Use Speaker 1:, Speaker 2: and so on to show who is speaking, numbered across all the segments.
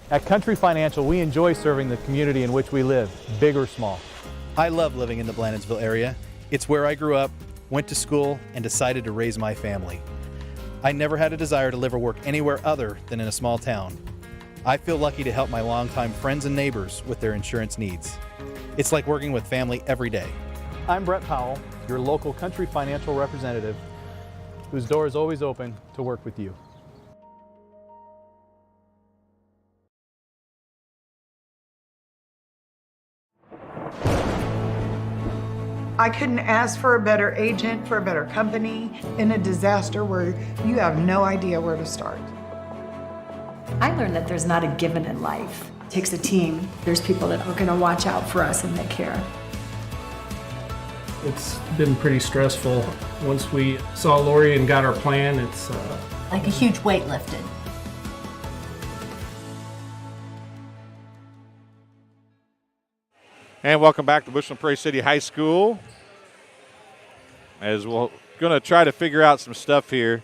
Speaker 1: At Country Financial, we enjoy serving the community in which we live, big or small.
Speaker 2: I love living in the Blandonsville area. It's where I grew up, went to school, and decided to raise my family. I never had a desire to live or work anywhere other than in a small town. I feel lucky to help my longtime friends and neighbors with their insurance needs. It's like working with family every day.
Speaker 1: I'm Brett Powell, your local Country Financial representative, whose door is always open to work with you.
Speaker 3: I couldn't ask for a better agent, for a better company in a disaster where you have no idea where to start.
Speaker 4: I learned that there's not a given in life. It takes a team. There's people that are going to watch out for us and they care.
Speaker 5: It's been pretty stressful. Once we saw Lori and got our plan, it's
Speaker 6: like a huge weight lifted.
Speaker 7: And welcome back to Bushnell-Prairie City High School. As we're going to try to figure out some stuff here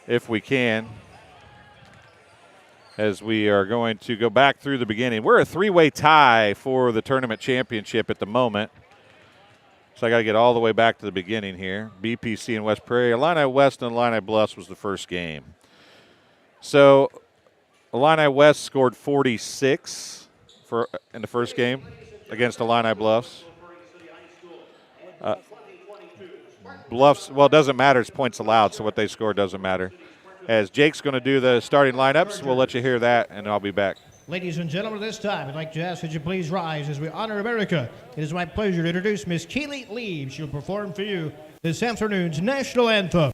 Speaker 7: if we can. As we are going to go back through the beginning. We're a three-way tie for the tournament championship at the moment. So I got to get all the way back to the beginning here. BPC and West Prairie. Illini West and Illini Bluffs was the first game. So Illini West scored 46 in the first game against Illini Bluffs. Bluffs, well, it doesn't matter. It's points allowed, so what they score doesn't matter. As Jake's going to do the starting lineups, we'll let you hear that, and I'll be back.
Speaker 8: Ladies and gentlemen, at this time, I'd like to ask that you please rise as we honor America. It is my pleasure to introduce Miss Keely Lee. She'll perform for you this afternoon's national anthem.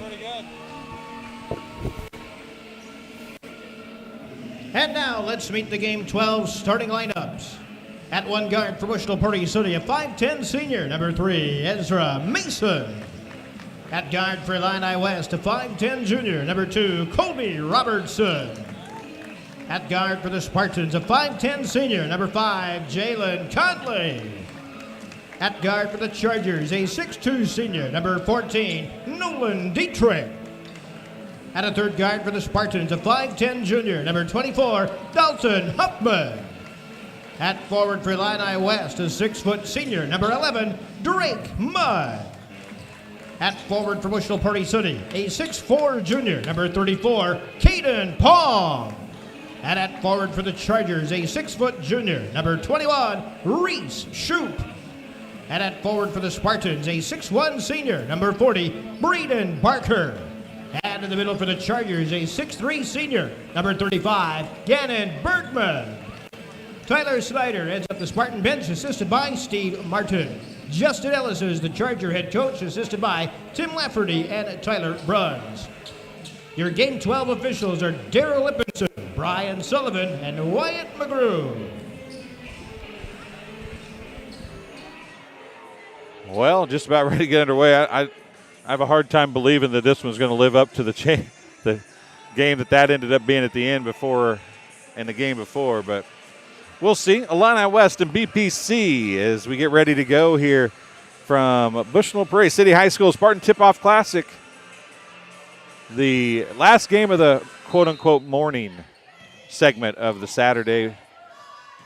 Speaker 8: Pretty good. And now let's meet the Game 12 starting lineups. At one guard for Bushnell-Prairie City, a 5'10 senior, number 3, Ezra Mason. At guard for Illini West, a 5'10 junior, number 2, Colby Robertson. At guard for the Spartans, a 5'10 senior, number 5, Jalen Conley. At guard for the Chargers, a 6'2 senior, number 14, Nolan Dietrich. At a third guard for the Spartans, a 5'10 junior, number 24, Dalton Huffman. At forward for Illini West, a 6' senior, number 11, Drake Mudd. At forward for Bushnell-Prairie City, a 6'4 junior, number 34, Caden Pong. And at forward for the Chargers, a 6' junior, number 21, Reese Shoup. And at forward for the Spartans, a 6'1 senior, number 40, Breeden Barker. And in the middle for the Chargers, a 6'3 senior, number 35, Gannon Bergman. Tyler Snyder heads up the Spartan bench, assisted by Steve Martin. Justin Ellis is the Charger head coach, assisted by Tim Lafferty and Tyler Bruns. Your Game 12 officials are Darryl Lippinson, Brian Sullivan, and Wyatt McGrew.
Speaker 7: Well, just about ready to get underway. I have a hard time believing that this one's going to live up to the game that ended up being at the end before and the game before, but we'll see. Illini West and BPC as we get ready to go here from Bushnell-Prairie City High School Spartan Tip-Off Classic. The last game of the quote-unquote morning segment of the Saturday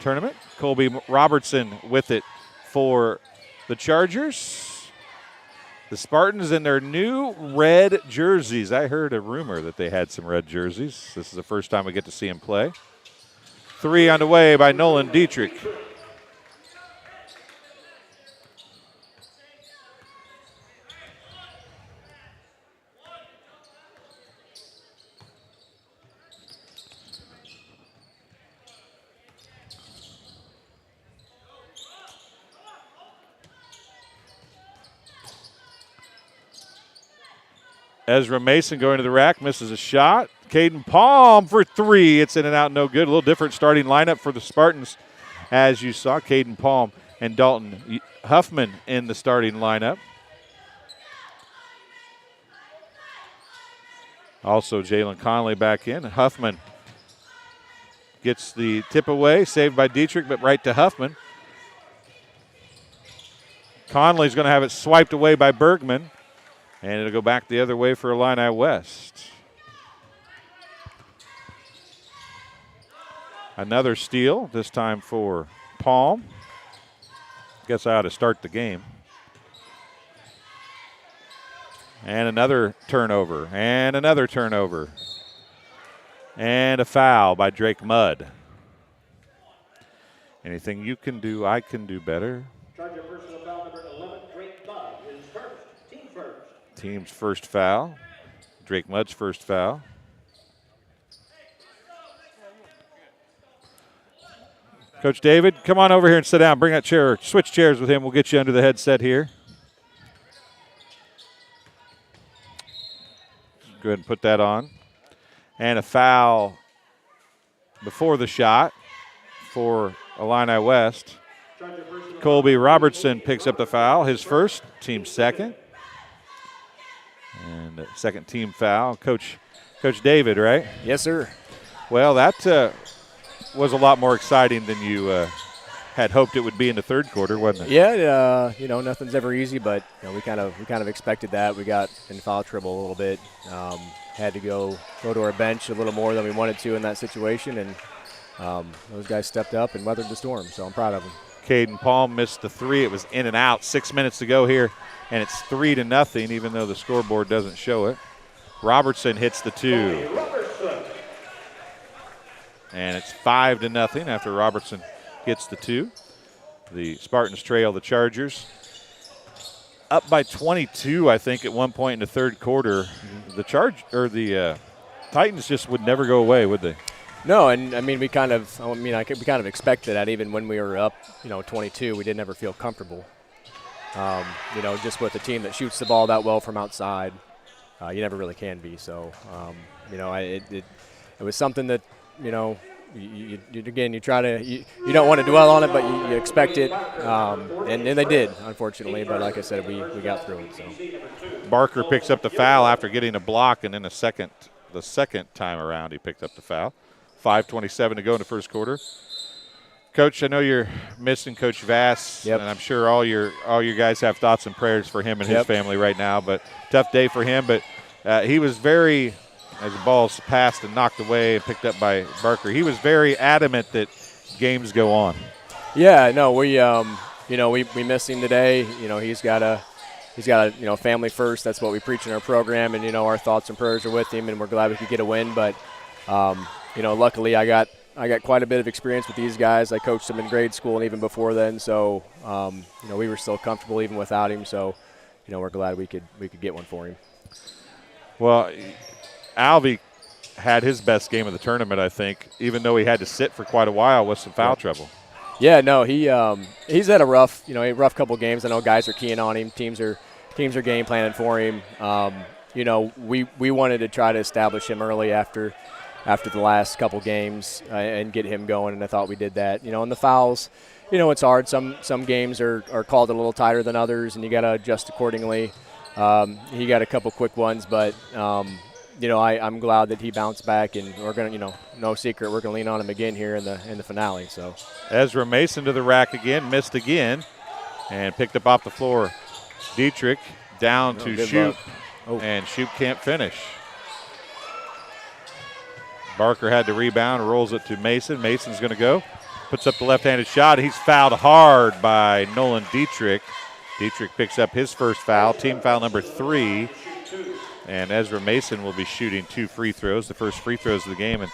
Speaker 7: tournament. Colby Robertson with it for the Chargers. The Spartans in their new red jerseys. I heard a rumor that they had some red jerseys. This is the first time we get to see them play. 3 on the way by Nolan Dietrich. Ezra Mason going to the rack, misses a shot. Caden Palm for 3. It's in and out, no good. A little different starting lineup for the Spartans. As you saw, Caden Palm and Dalton Huffman in the starting lineup. Also, Jalen Conley back in. Huffman gets the tip away, saved by Dietrich, but right to Huffman. Conley's going to have it swiped away by Bergman. And it'll go back the other way for Illini West. Another steal, this time for Palm. Guess I ought to start the game. And another turnover, and another turnover. And a foul by Drake Mudd. Anything you can do, I can do better.
Speaker 8: Charger personal foul number 11, Drake Mudd is first. Team first.
Speaker 7: Team's first foul. Drake Mudd's first foul. Coach David, come on over here and sit down. Bring that chair. Switch chairs with him. We'll get you under the headset here. Go ahead and put that on. And a foul before the shot for Illini West. Colby Robertson picks up the foul, his first, team second. And second team foul. Coach David, right?
Speaker 9: Yes, sir.
Speaker 7: Well, that was a lot more exciting than you had hoped it would be in the third quarter, wasn't it?
Speaker 9: Yeah, nothing's ever easy, but we kind of expected that. We got in foul trouble a little bit. Had to go to our bench a little more than we wanted to in that situation, and those guys stepped up and weathered the storm. So I'm proud of them.
Speaker 7: Caden Palm missed the 3. It was in and out. 6 minutes to go here, and it's 3-0, even though the scoreboard doesn't show it. Robertson hits the 2. And it's 5-0 after Robertson gets the 2. The Spartans trail the Chargers. Up by 22, I think, at one point in the third quarter. The Titans just would never go away, would they?
Speaker 9: No, and we kind of expected that. Even when we were up, 22, we didn't ever feel comfortable. Just with a team that shoots the ball that well from outside, you never really can be. So, it was something that, you don't want to dwell on it, but you expect it, and they did, unfortunately. But like I said, we got through it. So
Speaker 7: Barker picks up the foul after getting a block, and then the second time around he picked up the foul. 5:27 to go in the first quarter. Coach, I know you're missing Coach Vass,
Speaker 9: yep.
Speaker 7: And I'm sure all your guys have thoughts and prayers for him and his family right now. But tough day for him. But he was very, as the ball's passed and knocked away and picked up by Barker, he was very adamant that games go on.
Speaker 9: Yeah, no, we miss him today. He's got a family first. That's what we preach in our program, and our thoughts and prayers are with him, and we're glad we could get a win. But luckily I got quite a bit of experience with these guys. I coached them in grade school and even before then, so we were still comfortable even without him. So we're glad we could get one for him.
Speaker 7: Well, Alvey had his best game of the tournament, I think, even though he had to sit for quite a while with some foul trouble.
Speaker 9: Yeah, no, he's had a rough couple games. I know guys are keying on him. Teams are game planning for him. We wanted to try to establish him early after the last couple games and get him going, and I thought we did that. And the fouls, it's hard. Some games are called a little tighter than others, and you got to adjust accordingly. He got a couple quick ones, but I'm glad that he bounced back, and we're gonna, no secret, we're gonna lean on him again here in the finale. So
Speaker 7: Ezra Mason to the rack again, missed again, and picked up off the floor. Dietrich down to Shoop, and Shoop can't finish. Barker had the rebound, rolls it to Mason. Mason's going to go, puts up the left-handed shot. He's fouled hard by Nolan Dietrich. Dietrich picks up his first foul, team foul number 3. And Ezra Mason will be shooting 2 free throws, the first free throws of the game. And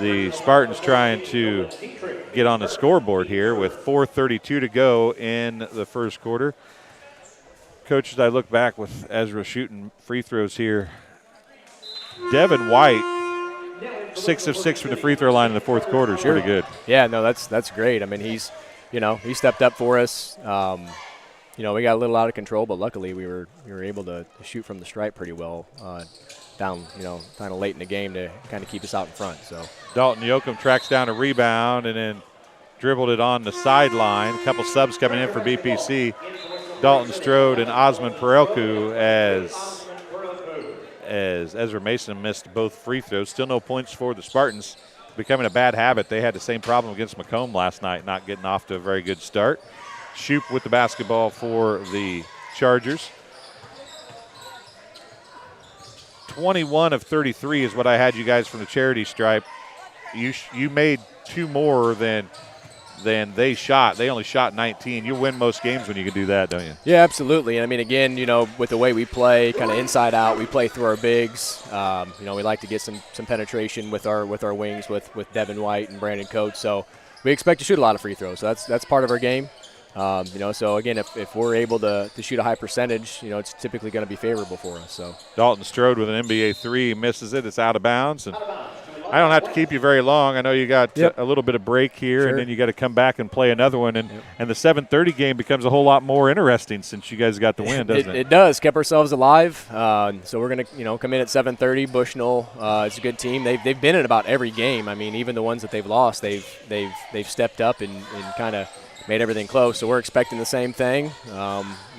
Speaker 7: the Spartans trying to get on the scoreboard here with 4:32 to go in the first quarter. Coach, as I look back with Ezra shooting free throws here, Devin White, 6 of 6 from the free throw line in the fourth quarter is pretty good.
Speaker 9: Yeah, no, that's great. I mean, he stepped up for us. We got a little out of control, but luckily we were able to shoot from the stripe pretty well down, kind of late in the game to kind of keep us out in front. So
Speaker 7: Dalton Yoakum tracks down a rebound and then dribbled it on the sideline. A couple subs coming in for BPC. Dalton Strode and Osman Perelku as Ezra Mason missed both free throws. Still no points for the Spartans. Becoming a bad habit. They had the same problem against Macomb last night, not getting off to a very good start. Shoop with the basketball for the Chargers. 21 of 33 is what I had you guys from the charity stripe. You made 2 more than they shot. They only shot 19. You win most games when you can do that, don't you?
Speaker 9: Yeah, absolutely. And I mean, again, with the way we play, kind of inside out, we play through our bigs. We like to get some penetration with our wings with Devin White and Brandon Coates. So we expect to shoot a lot of free throws. So that's part of our game. So again, if we're able to shoot a high percentage, it's typically going to be favorable for us. So
Speaker 7: Dalton Strode with an NBA 3 misses it. It's out of bounds. And I don't have to keep you very long. I know you got a little bit of break here, and then you got to come back and play another one. And the 7:30 game becomes a whole lot more interesting since you guys got the win, doesn't it?
Speaker 9: It does. Kept ourselves alive. So we're going to come in at 7:30. Bushnell, it's a good team. They've been in about every game. I mean, even the ones that they've lost, they've stepped up and kind of made everything close. So we're expecting the same thing.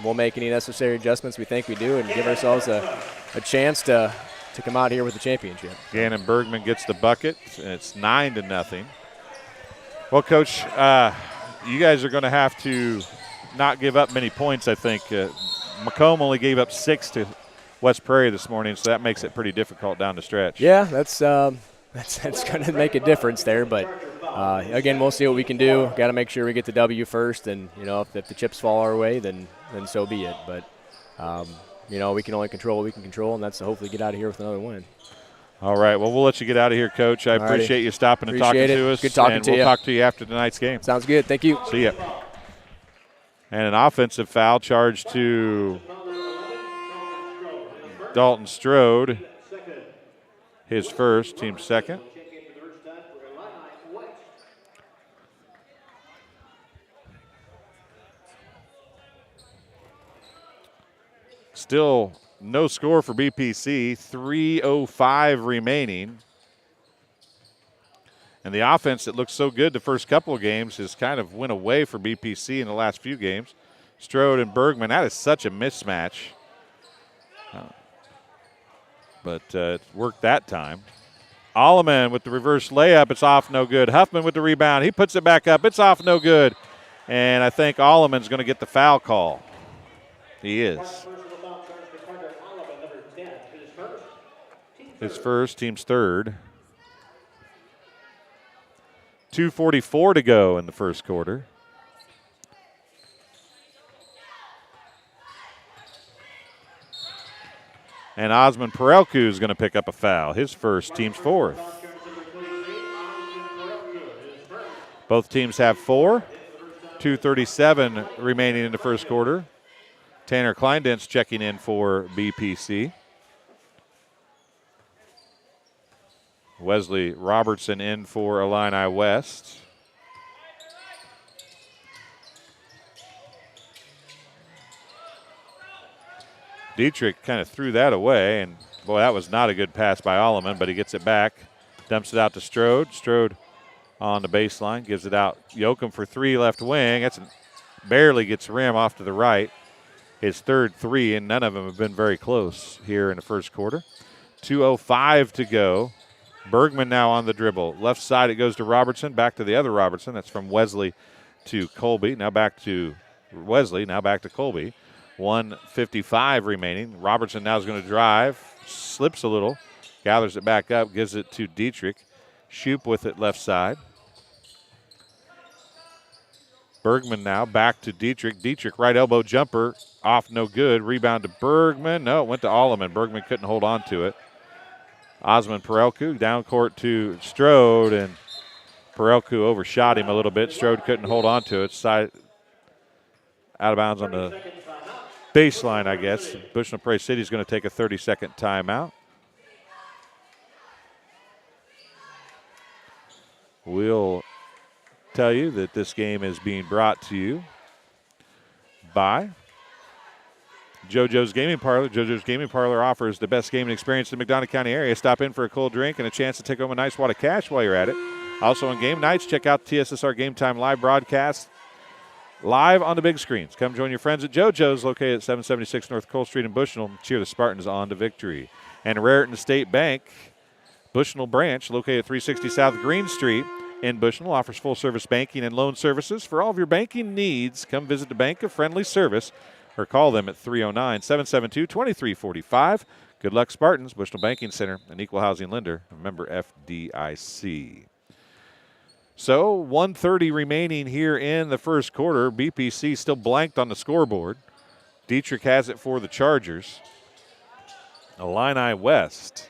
Speaker 9: We'll make any necessary adjustments we think we do and give ourselves a chance to come out here with the championship.
Speaker 7: Gannon Bergman gets the bucket, and it's 9-0. Well, Coach, you guys are going to have to not give up many points, I think. Macomb only gave up 6 to West Prairie this morning, so that makes it pretty difficult down the stretch.
Speaker 9: Yeah, that's going to make a difference there. But, again, we'll see what we can do. Got to make sure we get the W first, and, if the chips fall our way, then so be it. But, we can only control what we can control, and that's to hopefully get out of here with another win. All
Speaker 7: right. Well, we'll let you get out of here, Coach. I appreciate you stopping and talking to us.
Speaker 9: Good talking to you.
Speaker 7: And we'll talk to you after tonight's game.
Speaker 9: Sounds good. Thank you.
Speaker 7: See ya. And an offensive foul charge to Dalton Strode. His first, team second. Still no score for BPC, 3:05 remaining. And the offense that looked so good the first couple of games has kind of went away for BPC in the last few games. Strode and Bergman, that is such a mismatch. But it worked that time. Alleman with the reverse layup, it's off, no good. Huffman with the rebound, he puts it back up, it's off, no good. And I think Alleman's going to get the foul call. He is. His first, team's third. 2:44 to go in the first quarter. And Osman Perelku is going to pick up a foul. His first, team's fourth. Both teams have 4. 2:37 remaining in the first quarter. Tanner Kleindentz checking in for BPC. Wesley Robertson in for Illini West. Dietrich kind of threw that away, and boy, that was not a good pass by Alleman, but he gets it back, dumps it out to Strode. Strode on the baseline. Gives it out. Yoakum for three, left wing. That's barely gets rim off to the right. His third three, and none of them have been very close here in the first quarter. 2:05 to go. Bergman now on the dribble. Left side, it goes to Robertson. Back to the other Robertson. That's from Wesley to Colby. Now back to Wesley. Now back to Colby. 1:55 remaining. Robertson now is going to drive. Slips a little. Gathers it back up. Gives it to Dietrich. Shoop with it left side. Bergman now back to Dietrich. Dietrich right elbow jumper. Off no good. Rebound to Bergman. No, it went to Alleman. Bergman couldn't hold on to it. Osmond Perelku down court to Strode, and Perelku overshot him a little bit. Strode couldn't hold on to it. Side out of bounds on the baseline, I guess. Bushnell-Prairie City is going to take a 30-second timeout. We'll tell you that this game is being brought to you by JoJo's Gaming Parlor. JoJo's Gaming Parlor offers the best gaming experience in the McDonough County area. Stop in for a cold drink and a chance to take home a nice wad of cash while you're at it. Also on game nights, check out TSSR Game Time live broadcast live on the big screens. Come join your friends at JoJo's, located at 776 North Cole Street in Bushnell. Cheer the Spartans on to victory. And Raritan State Bank, Bushnell branch, located at 360 South Green Street in Bushnell, offers full-service banking and loan services. For all of your banking needs, come visit the Bank of Friendly Service or call them at 309-772-2345. Good luck, Spartans. Bushnell Banking Center, an equal housing lender, a member FDIC. So 1:30 remaining here in the first quarter. BPC still blanked on the scoreboard. Dietrich has it for the Chargers. Illini West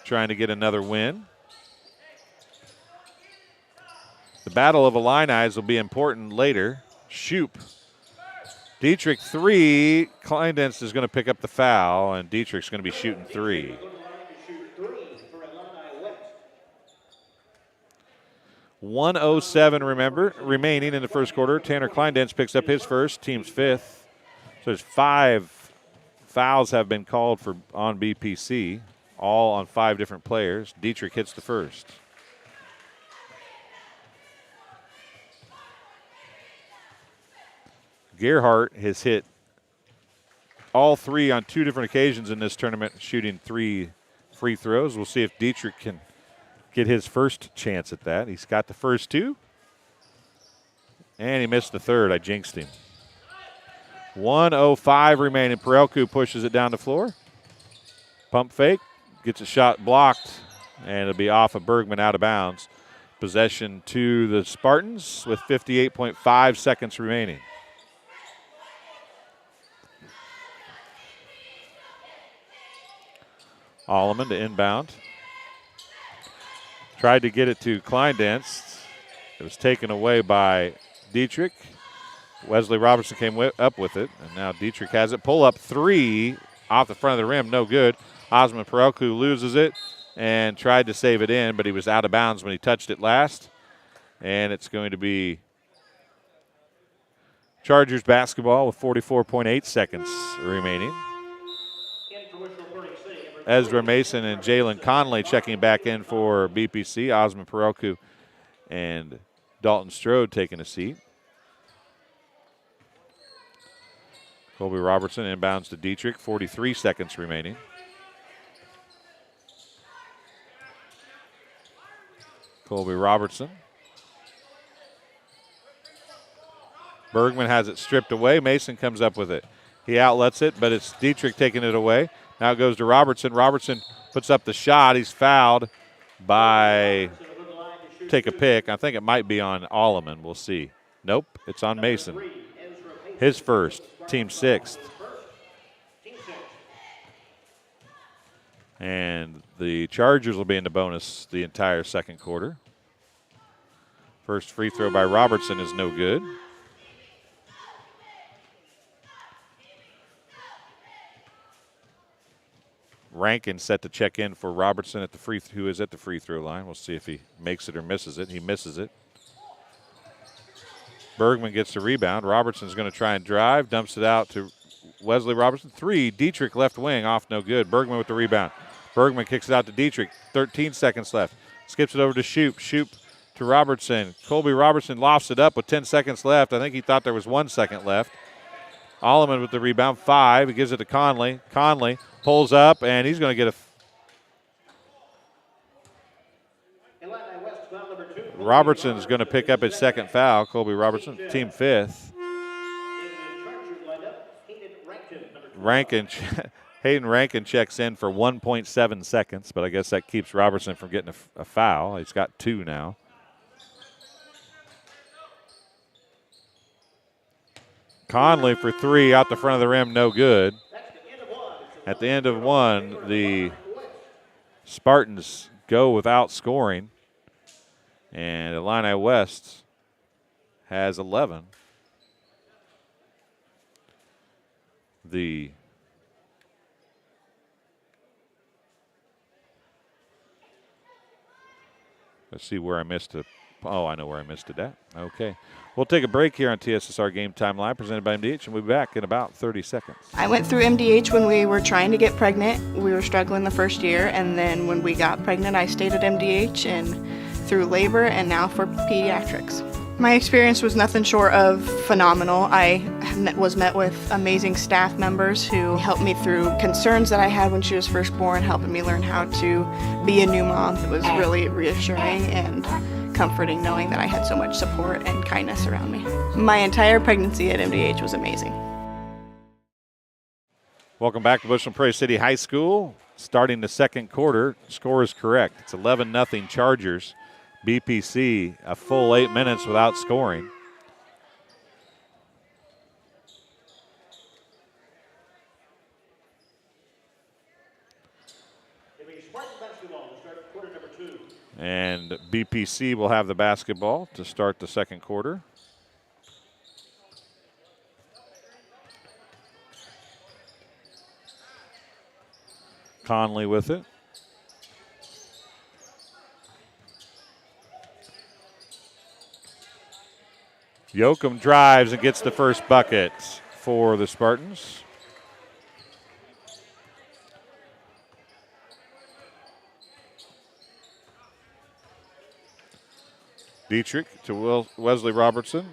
Speaker 7: trying to get another win. The Battle of Illini's will be important later. Shoop. Dietrich three. Kleindenst is going to pick up the foul, and Dietrich's going to be shooting three. .107 remaining in the first quarter. Tanner Kleindenst picks up his first, team's fifth. So there's 5 fouls have been called for on BPC, all on 5 different players. Dietrich hits the first. Gerhardt has hit all 3 on 2 different occasions in this tournament, shooting 3 free throws. We'll see if Dietrich can get his first chance at that. He's got the first 2, and he missed the third. I jinxed him. 1:05 remaining. Perelku pushes it down the floor. Pump fake, gets a shot blocked, and it'll be off of Bergman, out of bounds. Possession to the Spartans with 58.5 seconds remaining. Alleman to inbound. Tried to get it to Kleindenst. It was taken away by Dietrich. Wesley Robertson came up with it, and now Dietrich has it. Pull up 3 off the front of the rim, no good. Osmond Perelku loses it and tried to save it in, but he was out of bounds when he touched it last. And it's going to be Chargers basketball with 44.8 seconds remaining. Ezra Mason and Jalen Conley checking back in for BPC. Osmond Perelku and Dalton Strode taking a seat. Colby Robertson inbounds to Dietrich. 43 seconds remaining. Colby Robertson. Bergman has it stripped away. Mason comes up with it. He outlets it, but it's Dietrich taking it away. Now it goes to Robertson. Robertson puts up the shot. He's fouled by, take a pick. I think it might be on Alleman. We'll see. Nope, it's on Mason. His first, team 6th. And the Chargers will be in the bonus the entire second quarter. First free throw by Robertson is no good. Rankin set to check in for Robertson at the who is at the free throw line. We'll see if he makes it or misses it. He misses it. Bergman gets the rebound. Robertson's going to try and drive, dumps it out to Wesley Robertson. 3, Dietrich left wing, off no good. Bergman with the rebound. Bergman kicks it out to Dietrich. 13 seconds left. Skips it over to Shoop. Shoop to Robertson. Colby Robertson lofts it up with 10 seconds left. I think he thought there was 1 second left. Alleman with the rebound, 5. He gives it to Conley. Conley pulls up, and he's going to get a Robertson's going to pick up his second foul. Colby Robertson, team 5th. Hayden Rankin checks in for 1.7 seconds, but I guess that keeps Robertson from getting a foul. He's got 2 now. Conley for 3 out the front of the rim, no good. At the end of 1, the Spartans go without scoring. And Illini West has 11. Let's see where I missed it. Oh, I know where I missed it at. Okay. We'll take a break here on TSSR Game Time Live, presented by MDH, and we'll be back in about 30 seconds.
Speaker 10: I went through MDH when we were trying to get pregnant. We were struggling the first year, and then when we got pregnant, I stayed at MDH and through labor and now for pediatrics. My experience was nothing short of phenomenal. I was met with amazing staff members who helped me through concerns that I had when she was first born, helping me learn how to be a new mom. It was really reassuring and comforting knowing that I had so much support and kindness around me. My entire pregnancy at MDH was amazing.
Speaker 7: Welcome back to Bushnell-Prairie City High School. Starting the second quarter, score is correct. It's 11-0 Chargers. BPC a full 8 minutes without scoring. And BPC will have the basketball to start the second quarter. Conley with it. Yoakum drives and gets the first bucket for the Spartans. Dietrich to Wesley Robertson.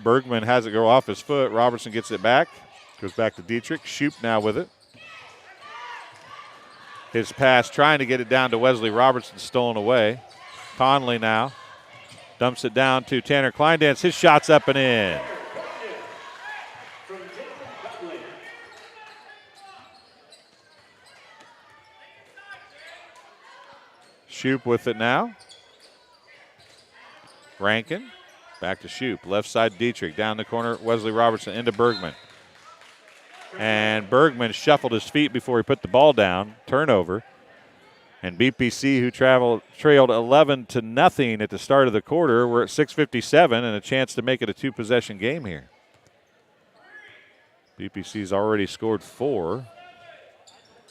Speaker 7: Bergman has it go off his foot. Robertson gets it back. Goes back to Dietrich. Shoop now with it. His pass trying to get it down to Wesley Robertson, stolen away. Conley now dumps it down to Tanner Kleindance. His shot's up and in. Shoop with it now. Rankin, back to Shoop. Left side Dietrich, down the corner, Wesley Robertson into Bergman. And Bergman shuffled his feet before he put the ball down. Turnover. And BPC, who trailed 11-0 at the start of the quarter, we're at 6:57 and a chance to make it a 2-possession game here. BPC's already scored 4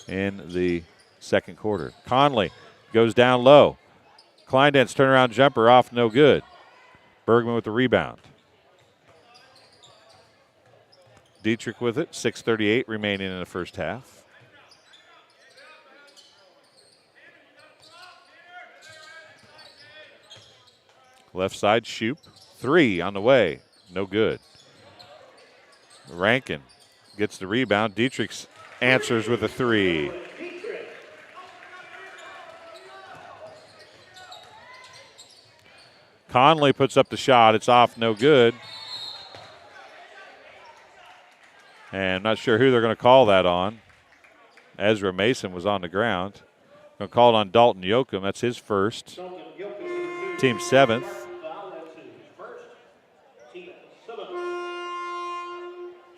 Speaker 7: in the second quarter. Conley goes down low. Kleindance turnaround jumper off, no good. Bergman with the rebound. Dietrich with it, 6:38 remaining in the first half. Left side, Shoop. 3 on the way, no good. Rankin gets the rebound. Dietrich answers with a 3. Conley puts up the shot. It's off, no good. And I'm not sure who they're going to call that on. Ezra Mason was on the ground. Going to call it on Dalton Yoakum. That's his first. Team 7th.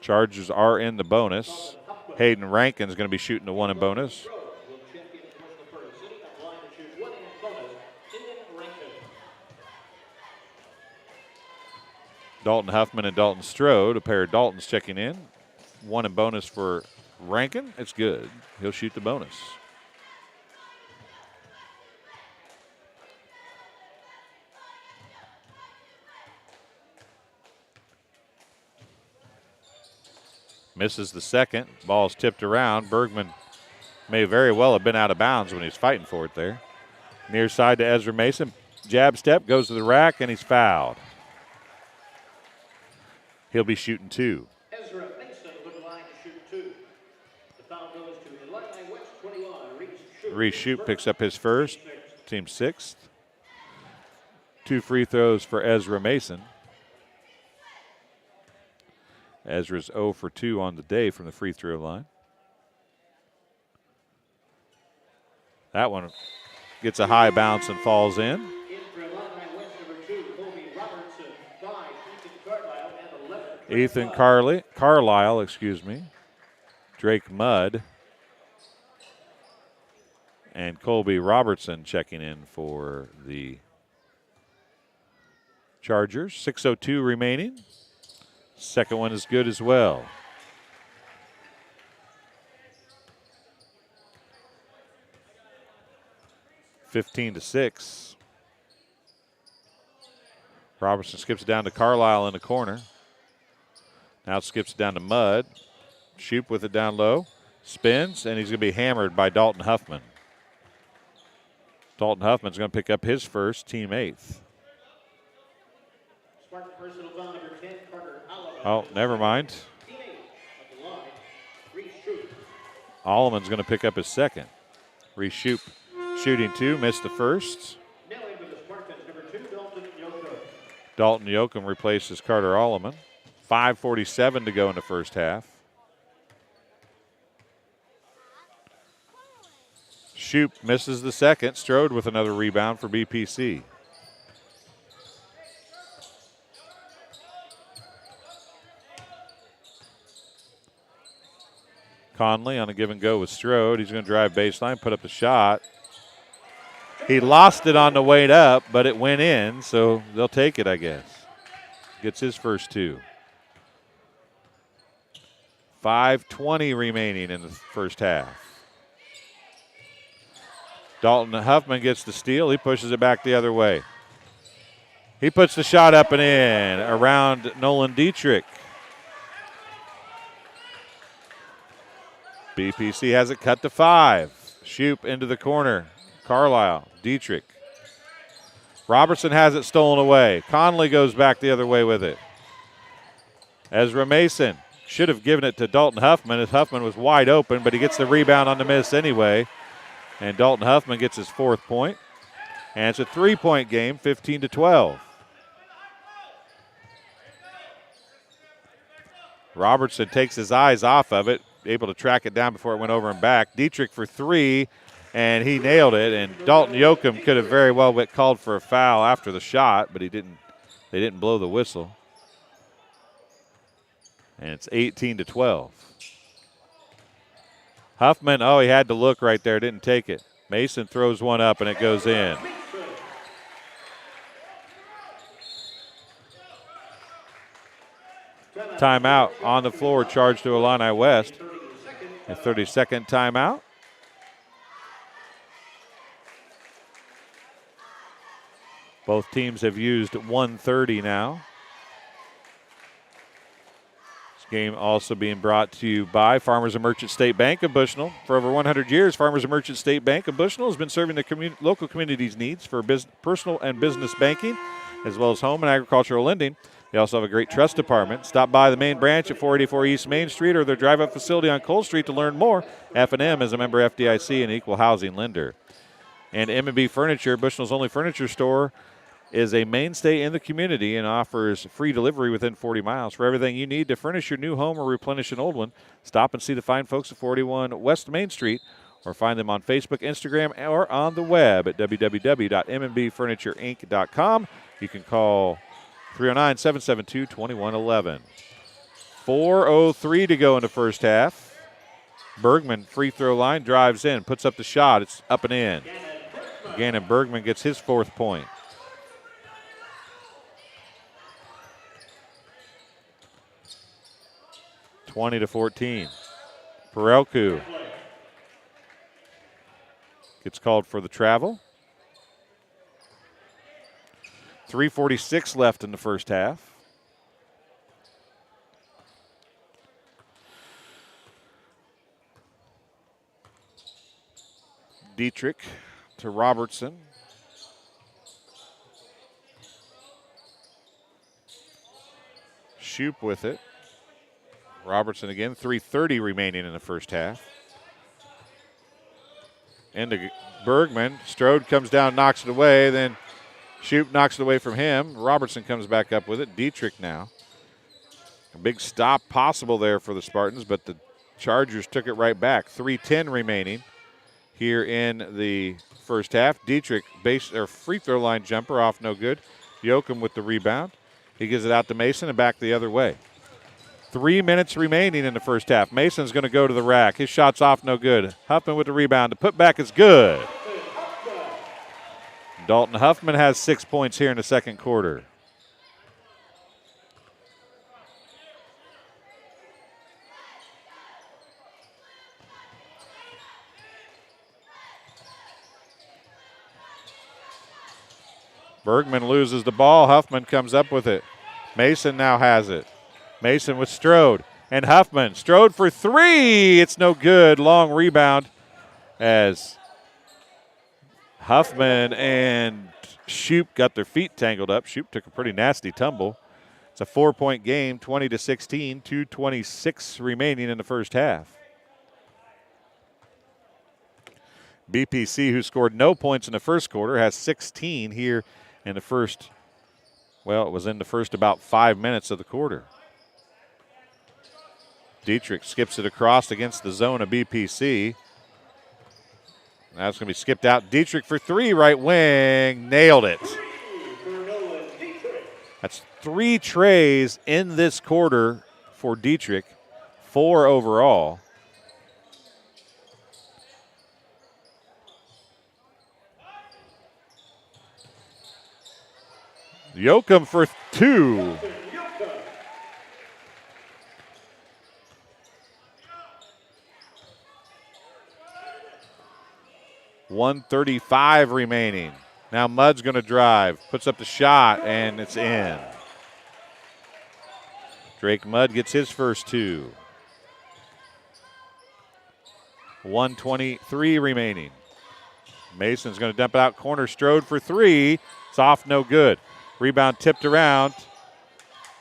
Speaker 7: Chargers are in the bonus. Hayden Rankin's going to be shooting the 1 in bonus. Dalton Huffman and Dalton Strode, a pair of Daltons checking in. 1 in bonus for Rankin. It's good. He'll shoot the bonus. Misses the second. Ball's tipped around. Bergman may very well have been out of bounds when he was fighting for it there. Near side to Ezra Mason. Jab step, goes to the rack, and he's fouled. He'll be shooting 2.
Speaker 8: Ezra Mason with the line to shoot 2. The foul goes to Illini West 21.
Speaker 7: Reese Shoup picks up his first, team 6th. 2 free throws for Ezra Mason. Ezra's 0 for 2 on the day from the free throw line. That one gets a high bounce and falls in. Ethan Carlisle, Drake Mudd, and Colby Robertson checking in for the Chargers. 6:02 remaining. Second one is good as well. (15-6). Robertson skips it down to Carlisle in the corner. Now skips it down to Mudd. Shoup with it down low. Spins, and he's going to be hammered by Dalton Huffman. Dalton Huffman's going to pick up his first, team 8th. Oh, never mind. Alleman's going to pick up his second. Reese Shoup shooting 2, missed the first. Dalton Yoakum replaces Carter Alleman. 5:47 to go in the first half. Shoup misses the second. Strode with another rebound for BPC. Conley on a give and go with Strode. He's going to drive baseline, put up the shot. He lost it on the way up, but it went in, so they'll take it, I guess. Gets his first 2. 5:20 remaining in the first half. Dalton Huffman gets the steal. He pushes it back the other way. He puts the shot up and in around Nolan Dietrich. BPC has it cut to 5. Shoup into the corner. Carlisle, Dietrich. Robertson has it stolen away. Conley goes back the other way with it. Ezra Mason should have given it to Dalton Huffman as Huffman was wide open, but he gets the rebound on the miss anyway. And Dalton Huffman gets his 4th point. And it's a 3-point game, 15-12. Robertson takes his eyes off of it, able to track it down before it went over and back. Dietrich for 3, and he nailed it. And Dalton Yoakum could have very well been called for a foul after the shot, but he didn't. They didn't blow the whistle. And it's 18-12. Huffman, he had to look right there, didn't take it. Mason throws one up, and it goes in. Timeout on the floor, charged to Illini West. A 30-second timeout. Both teams have used 1:30 now. Game also being brought to you by Farmers and Merchant State Bank of Bushnell. For over 100 years, Farmers and Merchant State Bank of Bushnell has been serving the local community's needs for personal and business banking, as well as home and agricultural lending. They also have a great trust department. Stop by the main branch at 484 East Main Street or their drive-up facility on Cole Street to learn more. F&M is a member FDIC and equal housing lender. And M&B Furniture, Bushnell's only furniture store, is a mainstay in the community and offers free delivery within 40 miles. For everything you need to furnish your new home or replenish an old one, stop and see the fine folks at 41 West Main Street or find them on Facebook, Instagram, or on the web at www.mbfurnitureiinc.com. You can call 309-772-2111. 4:03 to go in the first half. Bergman, free throw line, drives in, puts up the shot. It's up and in. Gannon Bergman gets his 4th point. (20-14). Perelku gets called for the travel. 3:46 left in the first half. Dietrich to Robertson. Shoup with it. Robertson again, 3:30 remaining in the first half. Into Bergman. Strode comes down, knocks it away. Then Shoup knocks it away from him. Robertson comes back up with it. Dietrich now. A big stop possible there for the Spartans, but the Chargers took it right back. 3:10 remaining here in the first half. Dietrich, free throw line jumper off, no good. Yoakum with the rebound. He gives it out to Mason and back the other way. 3 minutes remaining in the first half. Mason's going to go to the rack. His shot's off, no good. Huffman with the rebound. The putback is good. Dalton Huffman has 6 points here in the second quarter. Bergman loses the ball. Huffman comes up with it. Mason now has it. Mason with Strode and Huffman. Strode for three. It's no good. Long rebound as Huffman and Shoup got their feet tangled up. Shoup took a pretty nasty tumble. It's a 4-point game, 20-16, 2:26 remaining in the first half. BPC, who scored no points in the first quarter, has 16 here in the first. Well, it was in the first about 5 minutes of the quarter. Dietrich skips it across against the zone of BPC. Now it's going to be skipped out. Dietrich for three, right wing. Nailed it. That's 3 trays in this quarter for Dietrich, 4 overall. Yoakum for 2. $1:35 remaining. Now Mudd's going to drive, puts up the shot, and it's in. Drake Mudd gets his first 2. 1:23 remaining. Mason's going to dump it out corner. Strode for 3. It's off, no good. Rebound tipped around,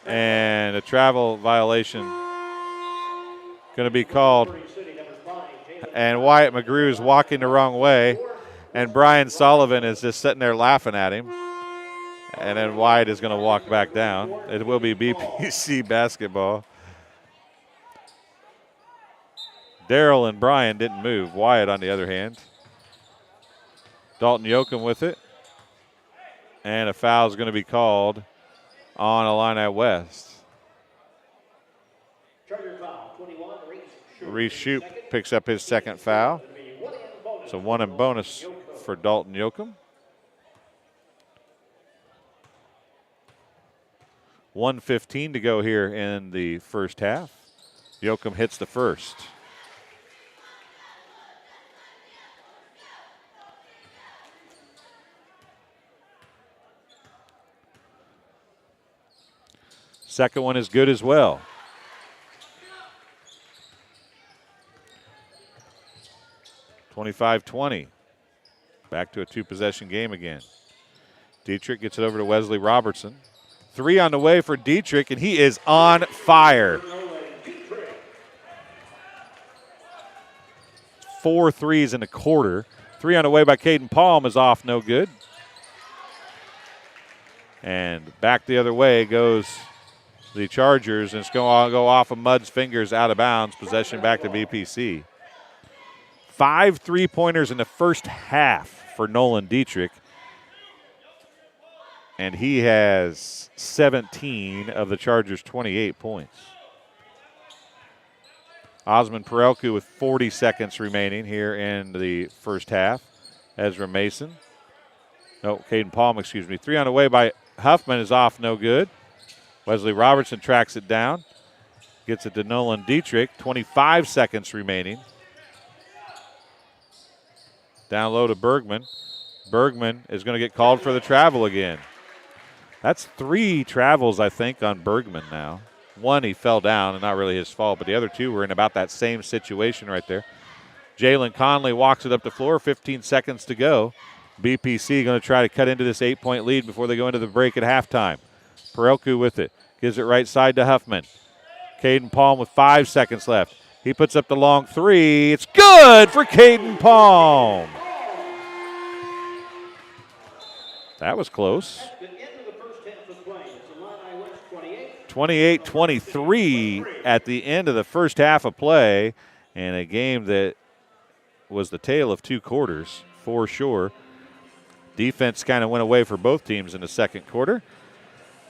Speaker 7: and a travel violation going to be called. And Wyatt McGrew is walking the wrong way, and Brian Sullivan is just sitting there laughing at him. And then Wyatt is going to walk back down. It will be BPC basketball. Darrell and Brian didn't move. Wyatt, on the other hand. Dalton Yoakum with it. And a foul is going to be called on Illini West. Reese Shoup picks up his second foul. So 1 and bonus for Dalton Yoakum. 1:15 to go here in the first half. Yoakum hits the first. Second one is good as well. (25-20). Back to a 2-possession game again. Dietrich gets it over to Wesley Robertson. 3 on the way for Dietrich, and he is on fire. 4 threes in the quarter. 3 on the way by Caden Palm is off, no good. And back the other way goes the Chargers, and it's going to go off of Mudd's fingers out of bounds. Possession back to BPC. 5 3-pointers in the first half for Nolan Dietrich. And he has 17 of the Chargers' 28 points. Osmond Perelku with 40 seconds remaining here in the first half. Ezra Mason. No, Caden Palm, excuse me. 3 on the way by Huffman is off, no good. Wesley Robertson tracks it down. Gets it to Nolan Dietrich. 25 seconds remaining. Down low to Bergman. Bergman is going to get called for the travel again. That's 3 travels, I think, on Bergman now. 1, he fell down, and not really his fault, but the other 2 were in about that same situation right there. Jalen Conley walks it up the floor, 15 seconds to go. BPC going to try to cut into this 8-point lead before they go into the break at halftime. Perelku with it. Gives it right side to Huffman. Caden Palm with 5 seconds left. He puts up the long three. It's good for Caden Palm. That was close. 28-23 at the end of the first half of play, and a game that was the tale of 2 quarters for sure. Defense kind of went away for both teams in the second quarter.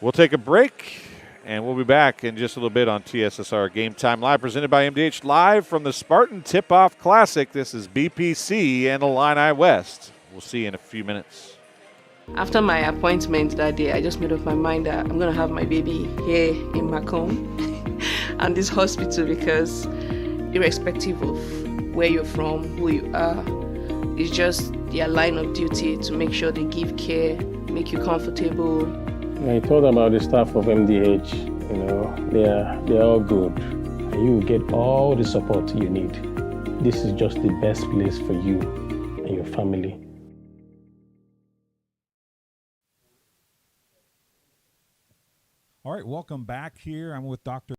Speaker 7: We'll take a break, and we'll be back in just a little bit on TSSR Game Time Live, presented by MDH, live from the Spartan Tip-Off Classic. This is BPC and Illini West. We'll see you in a few minutes.
Speaker 11: After my appointment that day, I just made up my mind that I'm going to have my baby here in Macomb and this hospital, because irrespective of where you're from, who you are, it's just their line of duty to make sure they give care, make you comfortable.
Speaker 5: I told about the staff of MDH, they're all good. And you will get all the support you need. This is just the best place for you and your family.
Speaker 12: All right, welcome back here. I'm with Dr.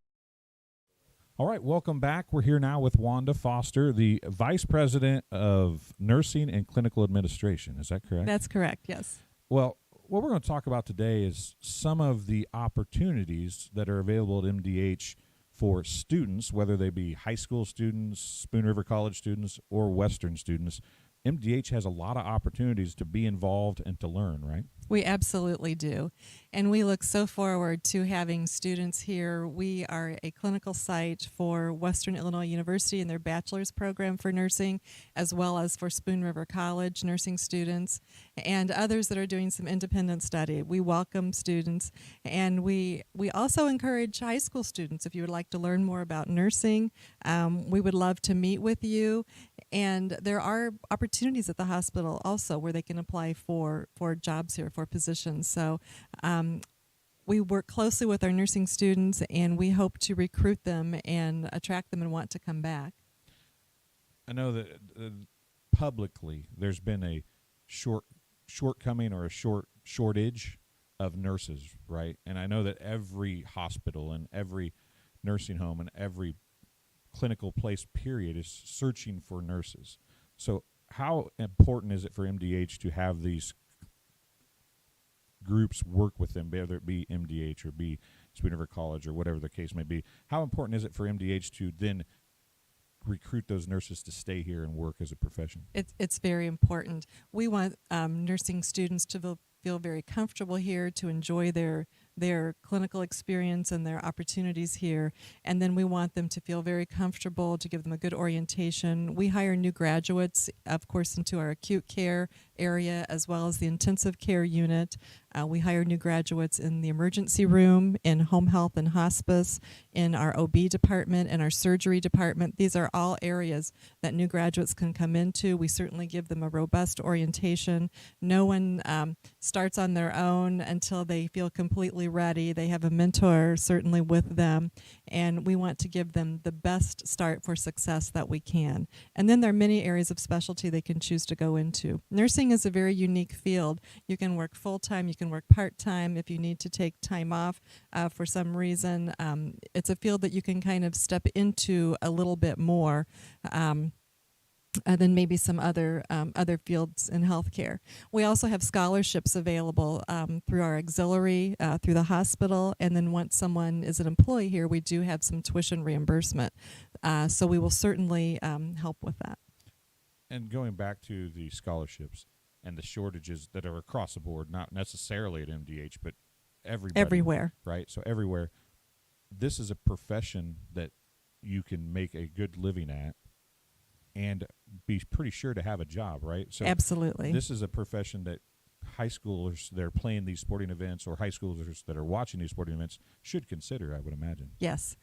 Speaker 12: All right, welcome back. We're here now with Wanda Foster, the Vice President of Nursing and Clinical Administration. Is that correct?
Speaker 13: That's correct, yes.
Speaker 12: Well, what we're going to talk about today is some of the opportunities that are available at MDH for students, whether they be high school students, Spoon River College students, or Western students. MDH has a lot of opportunities to be involved and to learn, right?
Speaker 13: We absolutely do. And we look so forward to having students here. We are a clinical site for Western Illinois University and their bachelor's program for nursing, as well as for Spoon River College nursing students and others that are doing some independent study. We welcome students, and we also encourage high school students. If you would like to learn more about nursing, we would love to meet with you. And there are opportunities at the hospital also where they can apply for jobs here, for positions. So we work closely with our nursing students, and we hope to recruit them and attract them and want to come back.
Speaker 12: I know that publicly there's been a shortcoming or a shortage of nurses, right? And I know that every hospital and every nursing home and every clinical place period is searching for nurses. So how important is it for MDH to have these groups work with them, whether it be MDH or be Spoon River College or whatever the case may be? How important is it for MDH to then recruit those nurses to stay here and work as a profession?
Speaker 13: It's very important. We want nursing students to feel very comfortable here, to enjoy their clinical experience and their opportunities here. And then we want them to feel very comfortable, to give them a good orientation. We hire new graduates, of course, into our acute care area as well as the intensive care unit. We hire new graduates in the emergency room, in home health and hospice, in our OB department, and our surgery department. These are all areas that new graduates can come into. We certainly give them a robust orientation. No one starts on their own until they feel completely ready. They have a mentor certainly with them, and we want to give them the best start for success that we can. And then there are many areas of specialty they can choose to go into. Nursing is a very unique field. You can work full-time, you can work part-time if you need to take time off for some reason. It's a field that you can kind of step into a little bit more than maybe some other fields in healthcare. We also have scholarships available through our auxiliary, through the hospital, and then once someone is an employee here, we do have some tuition reimbursement. So we will certainly help with that.
Speaker 12: And going back to the scholarships and the shortages that are across the board, not necessarily at MDH, but
Speaker 13: everywhere.
Speaker 12: Right? So everywhere. This is a profession that you can make a good living at and be pretty sure to have a job, right? So
Speaker 13: absolutely.
Speaker 12: This is a profession that high schoolers that are playing these sporting events or high schoolers that are watching these sporting events should consider, I would imagine.
Speaker 13: Yes,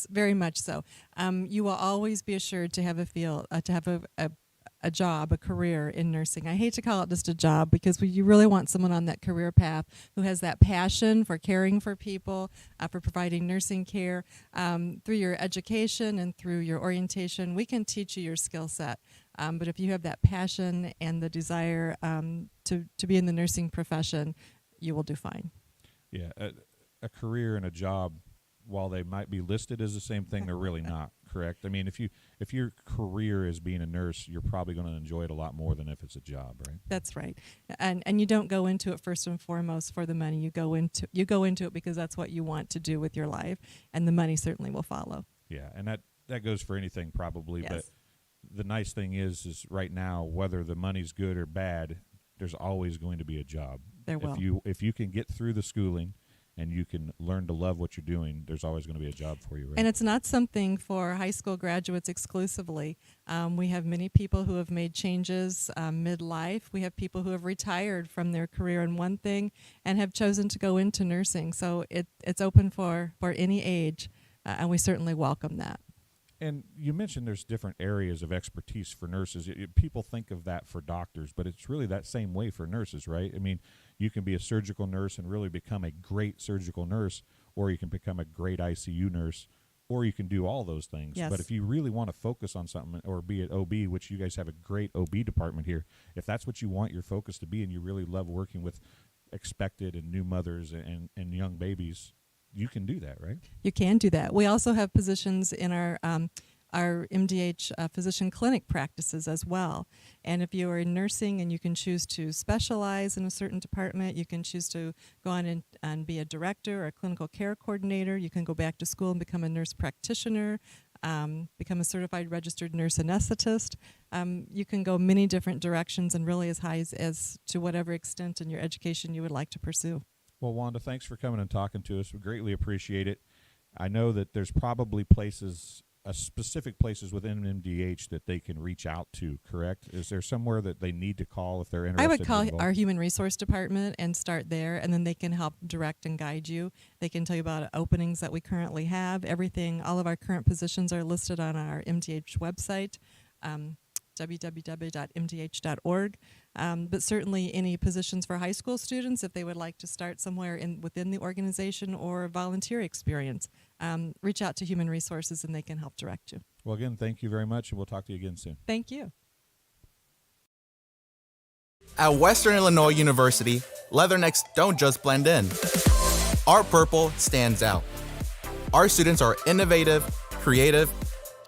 Speaker 13: very much so. You will always be assured to have a job, a career in nursing. I hate to call it just a job because you really want someone on that career path who has that passion for caring for people, for providing nursing care. Through your education and through your orientation, we can teach you your skill set. But if you have that passion and the desire to be in the nursing profession, you will do fine.
Speaker 12: Yeah. a career and a job, while they might be listed as the same thing, they're really not, correct? I mean, if your career is being a nurse, you're probably going to enjoy it a lot more than if it's a job, right?
Speaker 13: That's right. And you don't go into it first and foremost for the money. You go into it because that's what you want to do with your life, and the money certainly will follow.
Speaker 12: Yeah, and that goes for anything probably,
Speaker 13: Yes.
Speaker 12: but the nice thing is right now, whether the money's good or bad, there's always going to be a job.
Speaker 13: There will.
Speaker 12: If you can get through the schooling and you can learn to love what you're doing, there's always going to be a job for you, right?
Speaker 13: And it's not something for high school graduates exclusively. We have many people who have made changes midlife. We have people who have retired from their career in one thing and have chosen to go into nursing. So it's open for any age, and we certainly welcome that.
Speaker 12: And you mentioned there's different areas of expertise for nurses. People think of that for doctors, but it's really that same way for nurses, right? I mean, you can be a surgical nurse and really become a great surgical nurse, or you can become a great ICU nurse, or you can do all those things.
Speaker 13: Yes.
Speaker 12: But if you really want to focus on something or be at OB, which you guys have a great OB department here, if that's what you want your focus to be and you really love working with expected and new mothers and young babies, you can do that, right?
Speaker 13: You can do that. We also have positions in our MDH physician clinic practices as well. And if you are in nursing and you can choose to specialize in a certain department, you can choose to go on and be a director or a clinical care coordinator. You can go back to school and become a nurse practitioner, become a certified registered nurse anesthetist. You can go many different directions and really as high as to whatever extent in your education you would like to pursue.
Speaker 12: Well, Wanda, thanks for coming and talking to us. We greatly appreciate it. I know that there's probably specific places within MDH that they can reach out to, correct? Is there somewhere that they need to call if they're interested?
Speaker 13: I would call
Speaker 12: involved?
Speaker 13: our human resource department and start there, and then they can help direct and guide you. They can tell you about openings that we currently have. All of our current positions are listed on our MDH website, www.mdh.org. But certainly any positions for high school students, if they would like to start somewhere within the organization or volunteer experience, reach out to Human Resources and they can help direct you.
Speaker 12: Well, again, thank you very much, and we'll talk to you again soon.
Speaker 13: Thank you.
Speaker 14: At Western Illinois University, leathernecks don't just blend in. Our purple stands out. Our students are innovative, creative,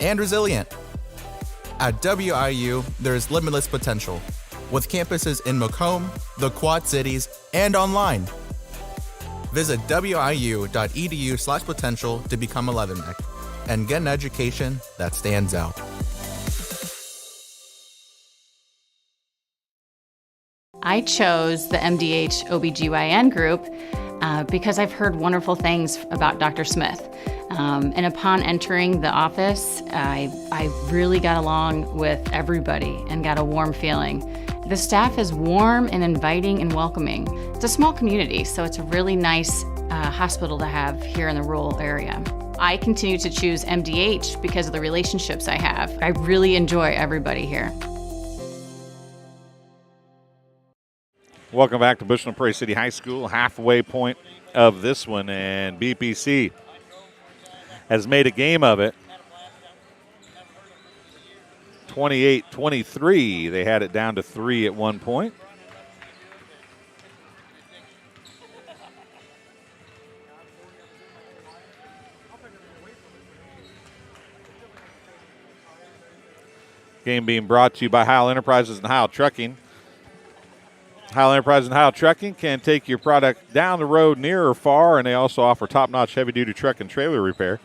Speaker 14: and resilient. At WIU, there is limitless potential, with campuses in Macomb, the Quad Cities, and online. Visit wiu.edu/potential to become a leatherneck and get an education that stands out.
Speaker 15: I chose the MDH OBGYN group because I've heard wonderful things about Dr. Smith. And upon entering the office, I really got along with everybody and got a warm feeling. The staff is warm and inviting and welcoming. It's a small community, so it's a really nice hospital to have here in the rural area. I continue to choose MDH because of the relationships I have. I really enjoy everybody here.
Speaker 7: Welcome back to Bushnell-Prairie City High School, halfway point of this one, and BPC has made a game of it. 28-23. They had it down to 3 at one point. Game being brought to you by Heil Enterprises and Heil Trucking. Heil Enterprises and Heil Trucking can take your product down the road near or far, and they also offer top-notch heavy-duty truck and trailer repair.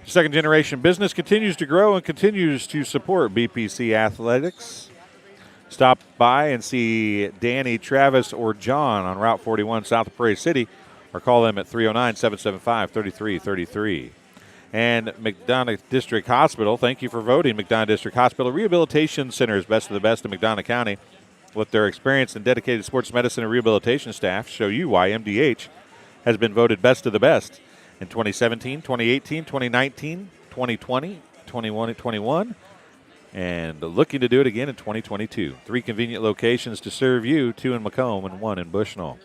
Speaker 7: Second-generation business continues to grow and continues to support BPC athletics. Stop by and see Danny, Travis, or John on Route 41 south of Prairie City, or call them at 309-775-3333. And McDonough District Hospital, thank you for voting McDonough District Hospital Rehabilitation Center is best of the best in McDonough County. With their experienced and dedicated sports medicine and rehabilitation staff, show you why MDH has been voted best of the best in 2017, 2018, 2019, 2020, 21, and looking to do it again in 2022. 3 convenient locations to serve you, 2 in Macomb and 1 in Bushnell.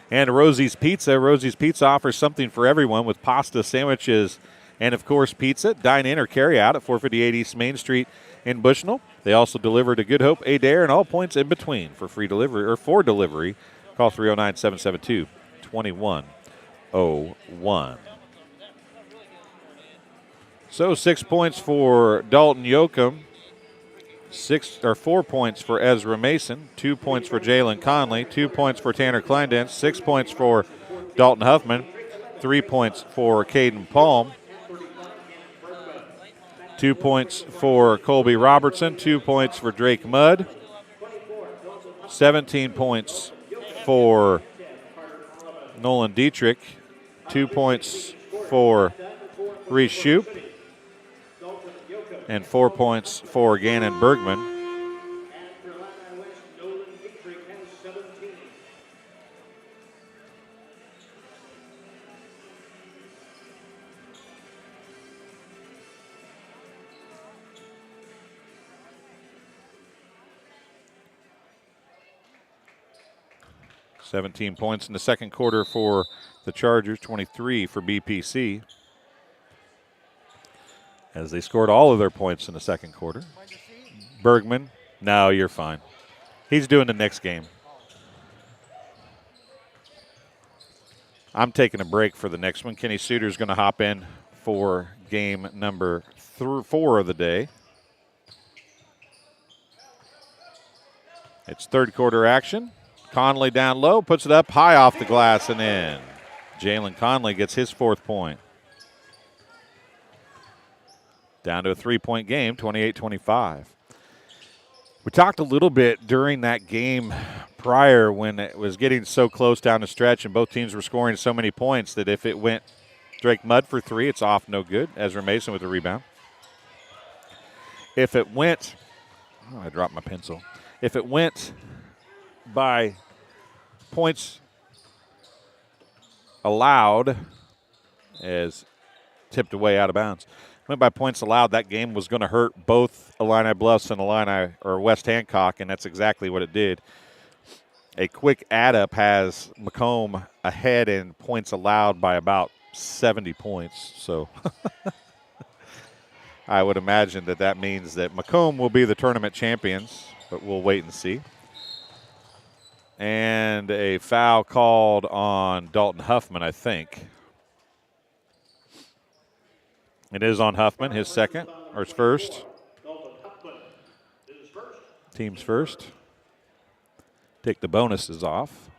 Speaker 7: And Rosie's Pizza. Rosie's Pizza offers something for everyone with pasta, sandwiches, and, of course, pizza. Dine in or carry out at 458 East Main Street in Bushnell. They also deliver to Good Hope, Adair, and all points in between. For free delivery or for delivery, call 309-772-2020. 21-01. So 6 points for Dalton Yoakum, 4 points for Ezra Mason, 2 points for Jalen Conley, 2 points for Tanner Kleindance, 6 points for Dalton Huffman, 3 points for Caden Palm, 2 points for Colby Robertson, 2 points for Drake Mudd, 17 points for Nolan Dietrich, 2 points for Reese Shoup, and 4 points for Gannon Bergman. $17 points in the second quarter for the Chargers, 23 for BPC, as they scored all of their points in the second quarter. Bergman, no, you're fine. He's doing the next game. I'm taking a break for the next one. Kenny Suter's going to hop in for game number 4 of the day. It's third quarter action. Conley down low, puts it up high off the glass and in. Jalen Conley gets his 4th point. Down to a 3-point game, 28-25. We talked a little bit during that game prior when it was getting so close down the stretch and both teams were scoring so many points that if it went Drake Mudd for 3, it's off no good. Ezra Mason with the rebound. If it went, I dropped my pencil. If it went by points allowed, as tipped away out of bounds, went by points allowed, that game was going to hurt both Illini Bluffs and West Hancock, and that's exactly what it did. A quick add-up has Macomb ahead in points allowed by about 70 points. So I would imagine that means that Macomb will be the tournament champions, but we'll wait and see. And a foul called on Dalton Huffman, I think. It is on Huffman, his second, or his first. Team's first. Take the bonuses off.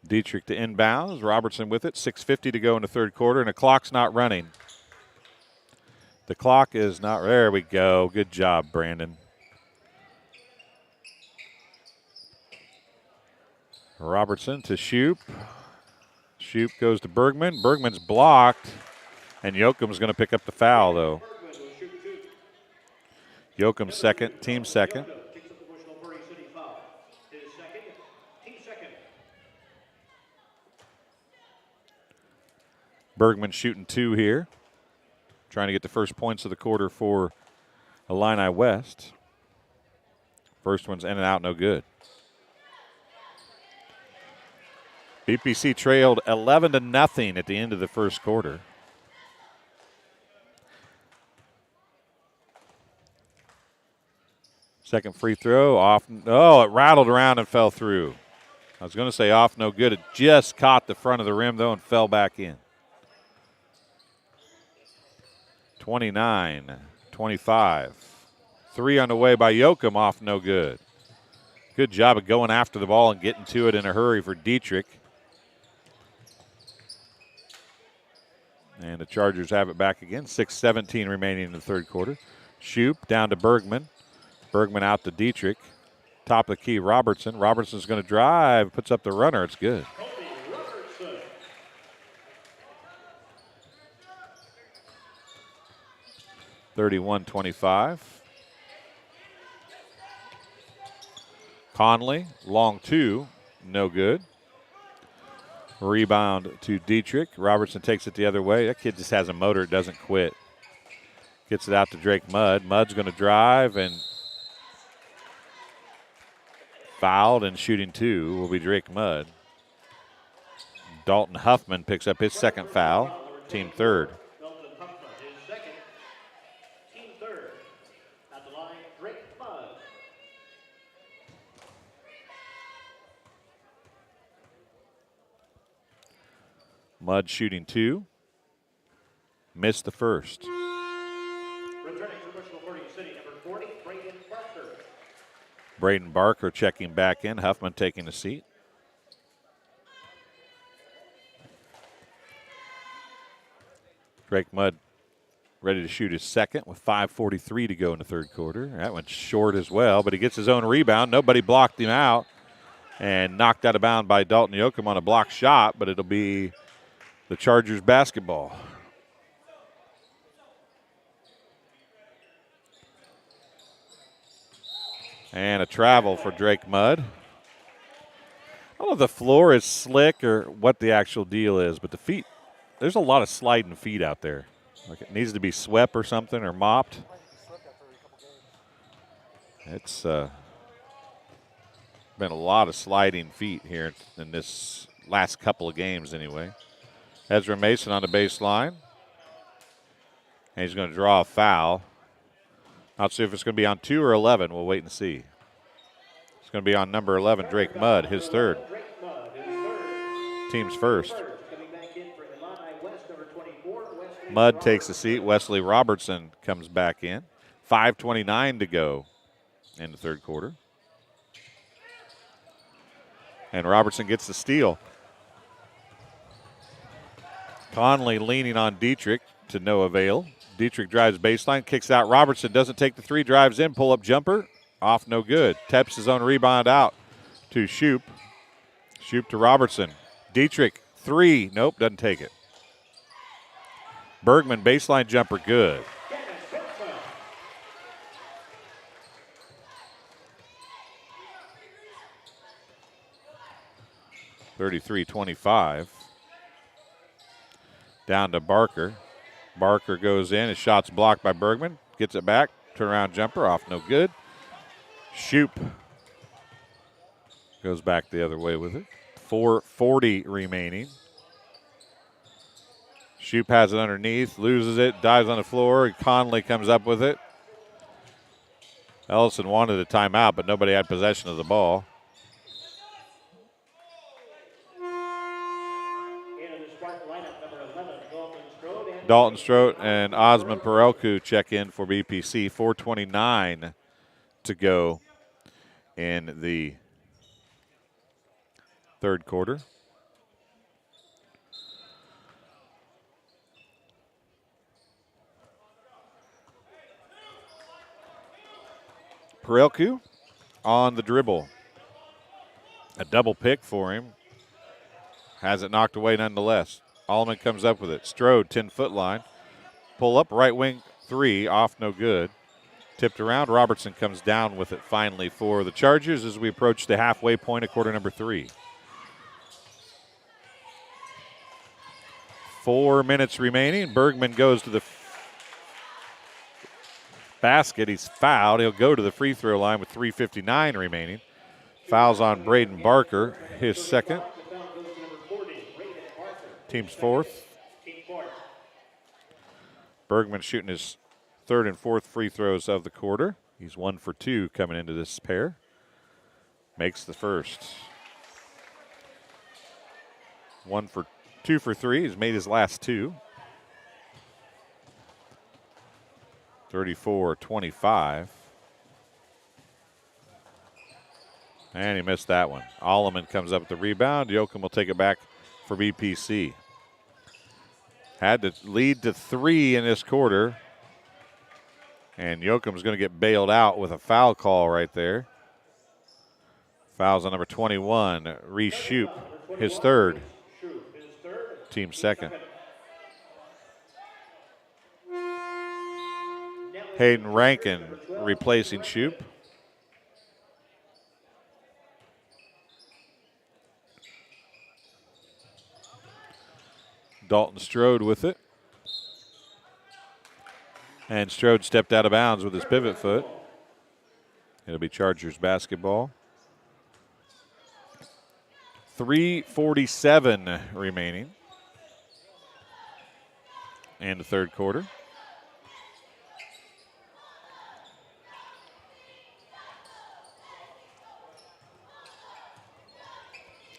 Speaker 7: Dietrich to inbounds. Robertson with it. 6:50 to go in the third quarter, and the clock's not running. The clock is not. There we go. Good job, Brandon. Robertson to Shoup. Shoup goes to Bergman. Bergman's blocked, and Yoakum's going to pick up the foul, though. Yoakum's second, team second. Bergman shooting 2 here. Trying to get the first points of the quarter for Illini West. First one's in and out, no good. BPC trailed 11-0 at the end of the first quarter. Second free throw off. Oh, it rattled around and fell through. I was going to say off, no good. It just caught the front of the rim, though, and fell back in. 29-25. 3 on the way by Yoakum, off no good. Good job of going after the ball and getting to it in a hurry for Dietrich. And the Chargers have it back again. 6:17 remaining in the third quarter. Shoup down to Bergman. Bergman out to Dietrich. Top of the key, Robertson. Robertson's going to drive, puts up the runner. It's good. (31-25). Conley, long 2, no good. Rebound to Dietrich. Robertson takes it the other way. That kid just has a motor, doesn't quit. Gets it out to Drake Mudd. Mudd's going to drive, and fouled and shooting 2 will be Drake Mudd. Dalton Huffman picks up his second foul, team third. Mudd shooting 2. Missed the first.
Speaker 8: Returning from Bushnell-Prairie City, number 40, Braden Barker.
Speaker 7: Braden Barker checking back in. Huffman taking a seat. Drake Mudd ready to shoot his second with 5:43 to go in the third quarter. That went short as well, but he gets his own rebound. Nobody blocked him out, and knocked out of bounds by Dalton Yoakum on a block shot, but it'll be the Chargers basketball. And a travel for Drake Mudd. I don't know if the floor is slick or what the actual deal is, but the feet, there's a lot of sliding feet out there. Like it needs to be swept or something or mopped. It's been a lot of sliding feet here in this last couple of games anyway. Ezra Mason on the baseline. And he's going to draw a foul. Not sure if it's going to be on 2 or 11. We'll wait and see. It's going to be on number 11, Drake Mudd, his third. Team's first. Mudd takes a seat. Wesley Robertson comes back in. 5:29 to go in the third quarter. And Robertson gets the steal. Conley leaning on Dietrich to no avail. Dietrich drives baseline, kicks out. Robertson doesn't take the three, drives in, pull-up jumper. Off, no good. Taps his own rebound out to Shoup. Shoup to Robertson. Dietrich, 3. Nope, doesn't take it. Bergman, baseline jumper, good. (33-25). Down to Barker. Barker goes in. His shot's blocked by Bergman. Gets it back. Turnaround jumper off, no good. Shoup goes back the other way with it. 4:40 remaining. Shoup has it underneath, loses it, dives on the floor. Conley comes up with it. Ellison wanted a timeout, but nobody had possession of the ball. Dalton Strote and Osman Perelku check in for BPC. 4:29 to go in the third quarter. Perelku on the dribble. A double pick for him. Has it knocked away nonetheless. Allman comes up with it. Strode, 10-foot line. Pull up, right wing 3, off, no good. Tipped around. Robertson comes down with it finally for the Chargers as we approach the halfway point of quarter number 3. 4 minutes remaining. Bergman goes to the basket. He's fouled. He'll go to the free throw line with 3:59 remaining. Fouls on Braden Barker, his second. Team's fourth. Bergman shooting his third and fourth free throws of the quarter. He's 1 for 2 coming into this pair. Makes the first. 2 for 3. He's made his last 2. 34-25. And he missed that one. Alleman comes up with the rebound. Yoakum will take it back for BPC. Had to lead to 3 in this quarter. And Yoakum's going to get bailed out with a foul call right there. Fouls on number 21, Reese Shoup, his third. Team second. Hayden Rankin replacing Shoup. Dalton Strode with it. And Strode stepped out of bounds with his pivot foot. It'll be Chargers basketball. 3:47 remaining in the third quarter.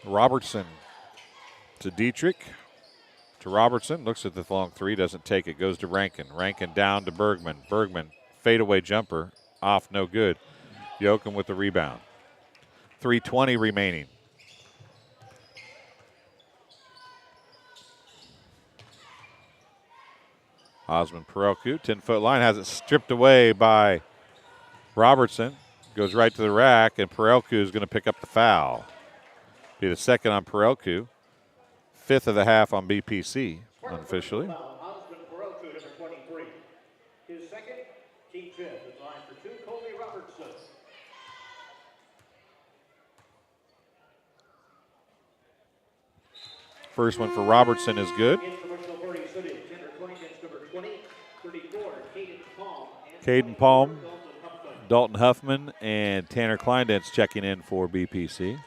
Speaker 7: Robertson to Dietrich. to Robertson. Looks at the long three, doesn't take it. Goes to Rankin. Rankin down to Bergman. Bergman, fadeaway jumper. Off, no good. Yoakum with the rebound. 3:20 remaining. Osmond Perelku, 10-foot line, has it stripped away by Robertson. Goes right to the rack, and Perelku is going to pick up the foul. Be the second on Perelku. Fifth of the half on BPC, unofficially.
Speaker 8: Osmond Perelku, number 23. His second, team fifth. Is line for two, Colby Robertson.
Speaker 7: First one for Robertson is good. Caden Palm, Dalton Huffman, and Tanner Kleindance checking in for BPC.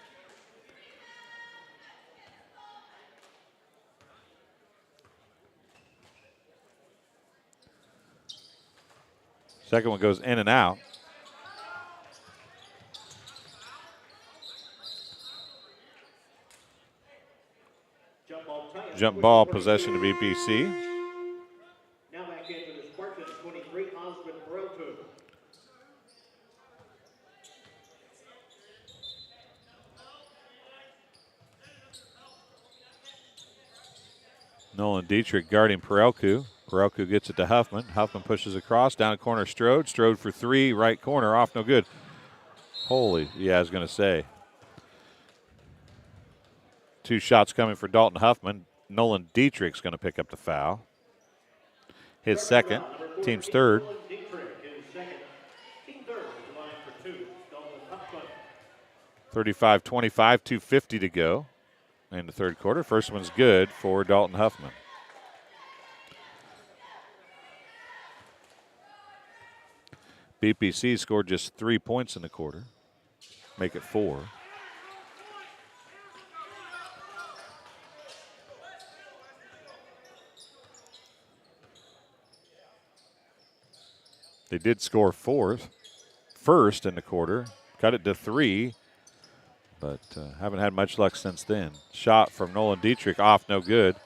Speaker 7: Second one goes in and out. Jump ball, possession to BPC.
Speaker 8: Now back into the Spartan, 23, Osmond Perelku.
Speaker 7: Nolan Dietrich guarding Perelku. Perelku gets it to Huffman. Huffman pushes across, down the corner Strode. Strode for three, right corner, off, no good. Holy, yeah, I was going to say. Two shots coming for Dalton Huffman. Nolan Dietrich's going to pick up the foul. His second, team's third. 35-25, 2:50 to go in the third quarter. First one's good for Dalton Huffman. BPC scored just 3 points in the quarter. Make it 4. They did score first in the quarter, cut it to 3, but haven't had much luck since then. Shot from Nolan Dietrich off, no good.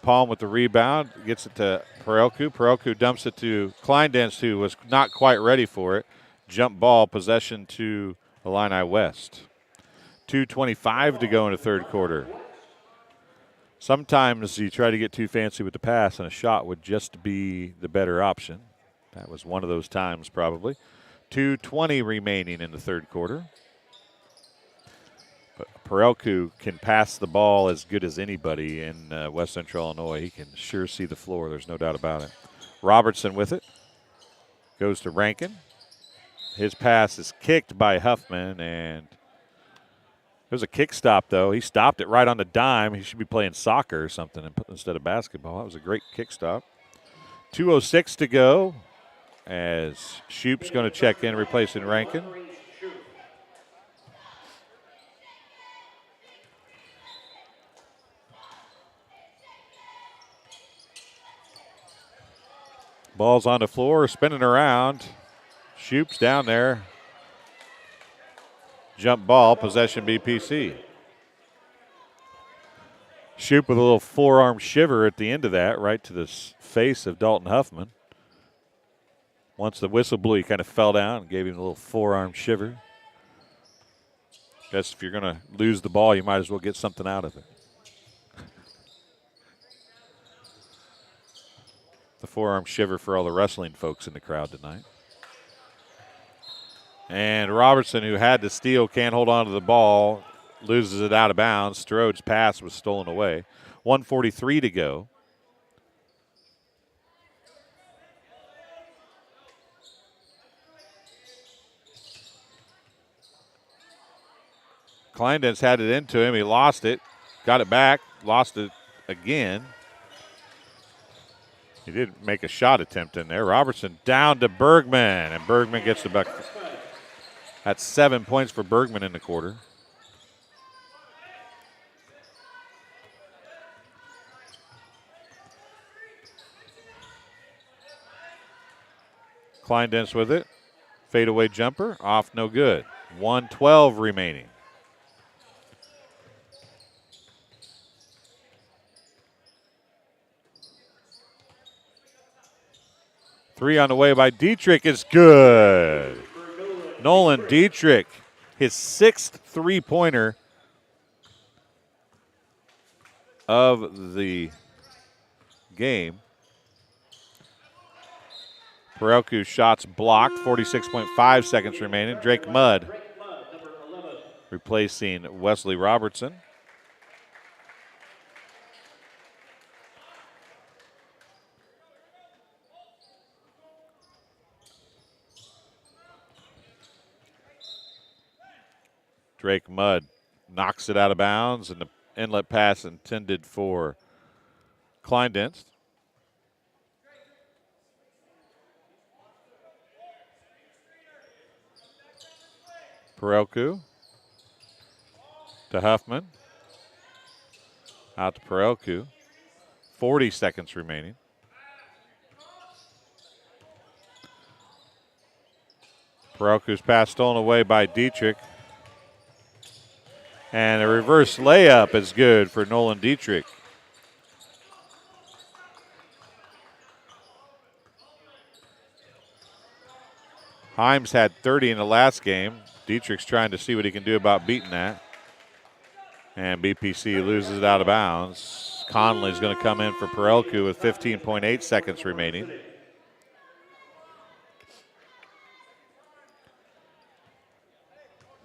Speaker 7: Palm with the rebound, gets it to Perelku. Perelku dumps it to Kleindance, who was not quite ready for it. Jump ball, possession to Illini West. 2:25 to go in the third quarter. Sometimes you try to get too fancy with the pass, and a shot would just be the better option. That was one of those times, probably. 2:20 remaining in the third quarter. But Perelku can pass the ball as good as anybody in West Central Illinois. He can sure see the floor. There's no doubt about it. Robertson with it. Goes to Rankin. His pass is kicked by Huffman, and there's a kick stop, though. He stopped it right on the dime. He should be playing soccer or something instead of basketball. That was a great kick stop. 2:06 to go as Shoup's going to check in, replacing Rankin. Ball's on the floor, spinning around. Shoup's down there. Jump ball, possession BPC. Shoup with a little forearm shiver at the end of that, right to the face of Dalton Huffman. Once the whistle blew, he kind of fell down and gave him a little forearm shiver. Guess if you're going to lose the ball, you might as well get something out of it. The forearm shiver for all the wrestling folks in the crowd tonight. And Robertson, who had to steal, can't hold on to the ball, loses it out of bounds. Strode's pass was stolen away. 1:43 to go. Kleindance had it into him. He lost it, got it back, lost it again. He did make a shot attempt in there. Robertson down to Bergman, and Bergman gets the bucket. That's 7 points for Bergman in the quarter. Kleindance with it. Fadeaway jumper, off, no good. 1:12 remaining. Three on the way by Dietrich is good. Nolan Dietrich, his 6th three-pointer of the game. Parelku's shots blocked, 46.5 seconds remaining. Drake Mudd replacing Wesley Robertson. Drake Mudd knocks it out of bounds, and the inlet pass intended for Kleindienst. Parelku to Huffman. Out to Parelku. 40 seconds remaining. Parelku's pass stolen away by Dietrich. And a reverse layup is good for Nolan Dietrich. Himes had 30 in the last game. Dietrich's trying to see what he can do about beating that. And BPC loses it out of bounds. Conley's going to come in for Parelku with 15.8 seconds remaining.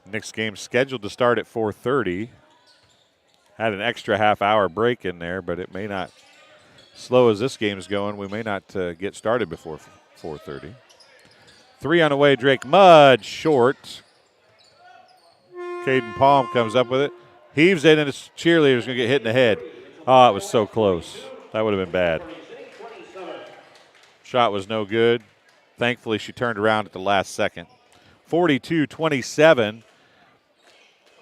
Speaker 7: Next game scheduled to start at 4:30. Had an extra half-hour break in there, but it may not, slow as this game's going, we may not get started before 4:30. Three on the way, Drake Mudd, short. Caden Palm comes up with it. Heaves it, and his cheerleader's going to get hit in the head. Oh, it was so close. That would have been bad. Shot was no good. Thankfully, she turned around at the last second. 42-27.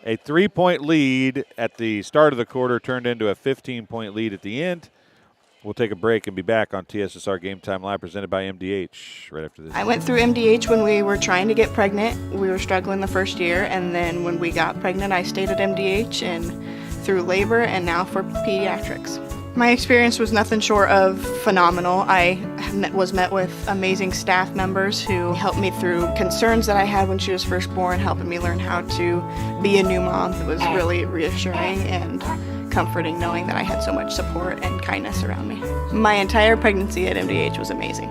Speaker 7: A 3-point lead at the start of the quarter turned into a 15-point lead at the end. We'll take a break and be back on TSSR Game Time Live, presented by MDH right after this.
Speaker 10: I went through MDH when we were trying to get pregnant. We were struggling the first year, and then when we got pregnant, I stayed at MDH and through labor and now for pediatrics. My experience was nothing short of phenomenal. I was met with amazing staff members who helped me through concerns that I had when she was first born, helping me learn how to be a new mom. It was really reassuring and comforting knowing that I had so much support and kindness around me. My entire pregnancy at MDH was amazing.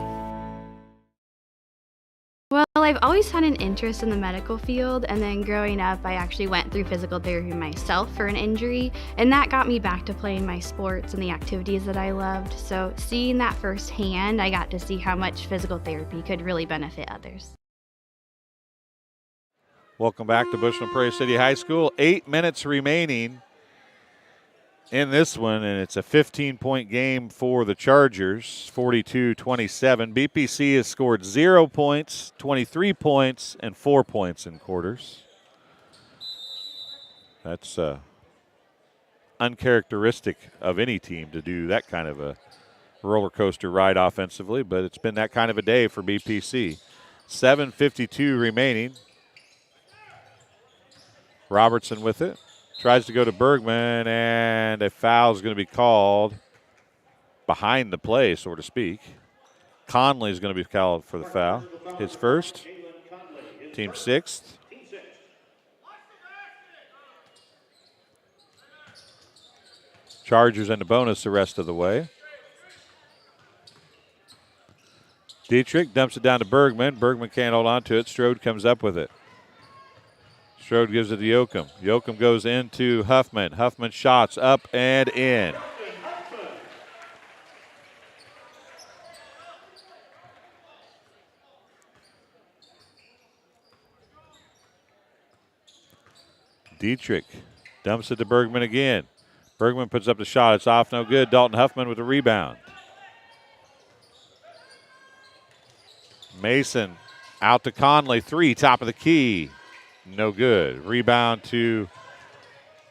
Speaker 16: Well, I've always had an interest in the medical field, and then growing up I actually went through physical therapy myself for an injury, and that got me back to playing my sports and the activities that I loved. So seeing that firsthand, I got to see how much physical therapy could really benefit others.
Speaker 7: Welcome back to Bushnell-Prairie City High School. 8 minutes remaining in this one, and it's a 15-point game for the Chargers, 42-27. BPC has scored 0 points, 23 points, and 4 points in quarters. That's uncharacteristic of any team to do that kind of a roller coaster ride offensively, but it's been that kind of a day for BPC. 7:52 remaining. Robertson with it. Tries to go to Bergman, and a foul is going to be called behind the play, so to speak. Conley is going to be called for the foul. His first, team sixth. Chargers and the bonus the rest of the way. Dietrich dumps it down to Bergman. Bergman can't hold on to it. Strode comes up with it. Strode gives it to Yoakum. Yoakum goes into Huffman. Huffman shots up and in. Dietrich dumps it to Bergman again. Bergman puts up the shot. It's off, no good. Dalton Huffman with the rebound. Mason out to Conley. Three, top of the key. No good. Rebound to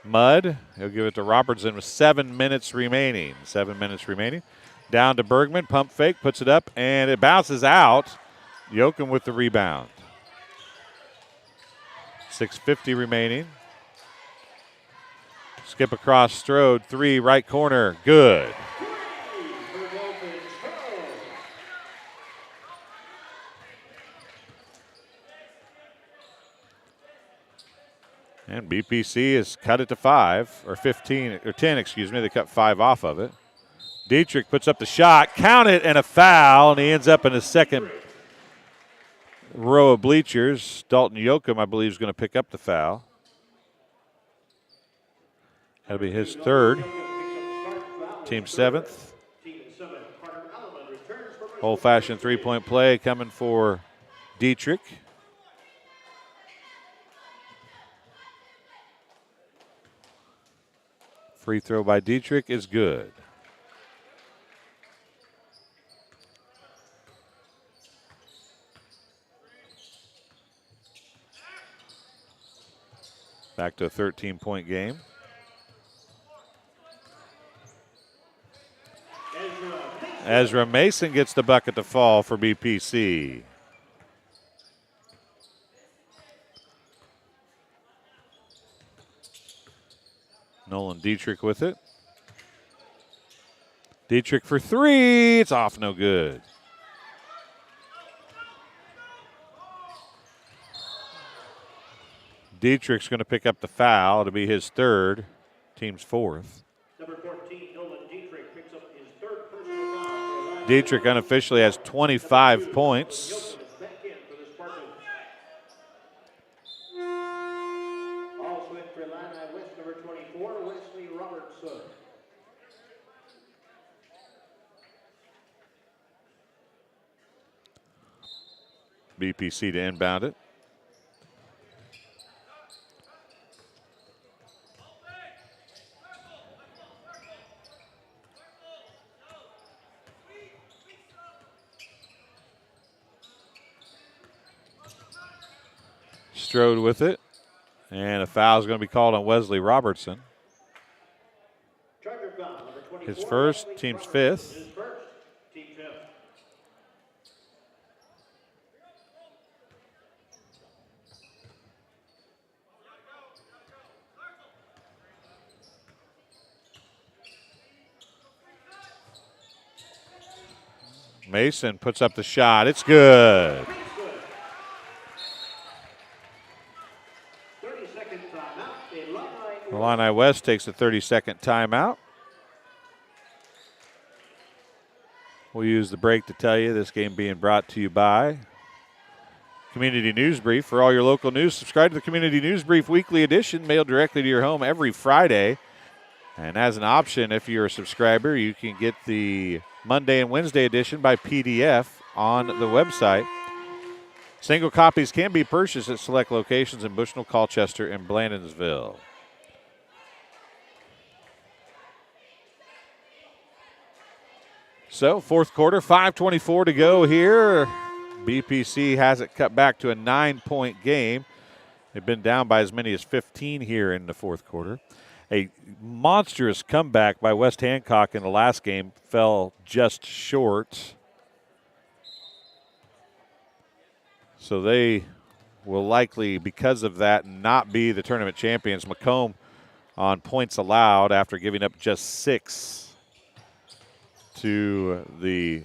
Speaker 7: Mudd. He'll give it to Robertson with 7 minutes remaining. 7 minutes remaining. Down to Bergman. Pump fake. Puts it up, and it bounces out. Yoakum with the rebound. 6:50 remaining. Skip across Strode. Three, right corner. Good. And BPC has cut it to 5, or 15, or 10, excuse me. They cut 5 off of it. Dietrich puts up the shot, count it, and a foul, and he ends up in his second row of bleachers. Dalton Yoakum, I believe, is going to pick up the foul. That'll be his third. Team 7th. Old-fashioned three-point play coming for Dietrich. Free throw by Dietrich is good. Back to a 13-point game. Ezra Mason gets the bucket to fall for BPC. Nolan Dietrich with it. Dietrich for 3. It's off, no good. Dietrich's going to pick up the foul to be his third, team's 4th.
Speaker 8: Number 14, Nolan Dietrich picks up his third personal foul.
Speaker 7: Dietrich unofficially has 25 points.
Speaker 8: Also in for Illini West, number 24, Wesley Robertson.
Speaker 7: BPC to inbound it. Strode with it, and a foul is going to be called on Wesley Robertson. His first, team's 5th. Mason puts up the shot. It's good. Illini West takes a 30-second timeout. We'll use the break to tell you this game being brought to you by Community News Brief. For all your local news, subscribe to the Community News Brief Weekly Edition, mailed directly to your home every Friday. And as an option, if you're a subscriber, you can get the Monday and Wednesday edition by PDF on the website. Single copies can be purchased at select locations in Bushnell, Colchester, and Blandonsville. So, fourth quarter, 5:24 to go here. BPC has it cut back to a 9-point game. They've been down by as many as 15 here in the fourth quarter. A monstrous comeback by West Hancock in the last game fell just short. So they will likely, because of that, not be the tournament champions. Macomb on points allowed after giving up just 6 to the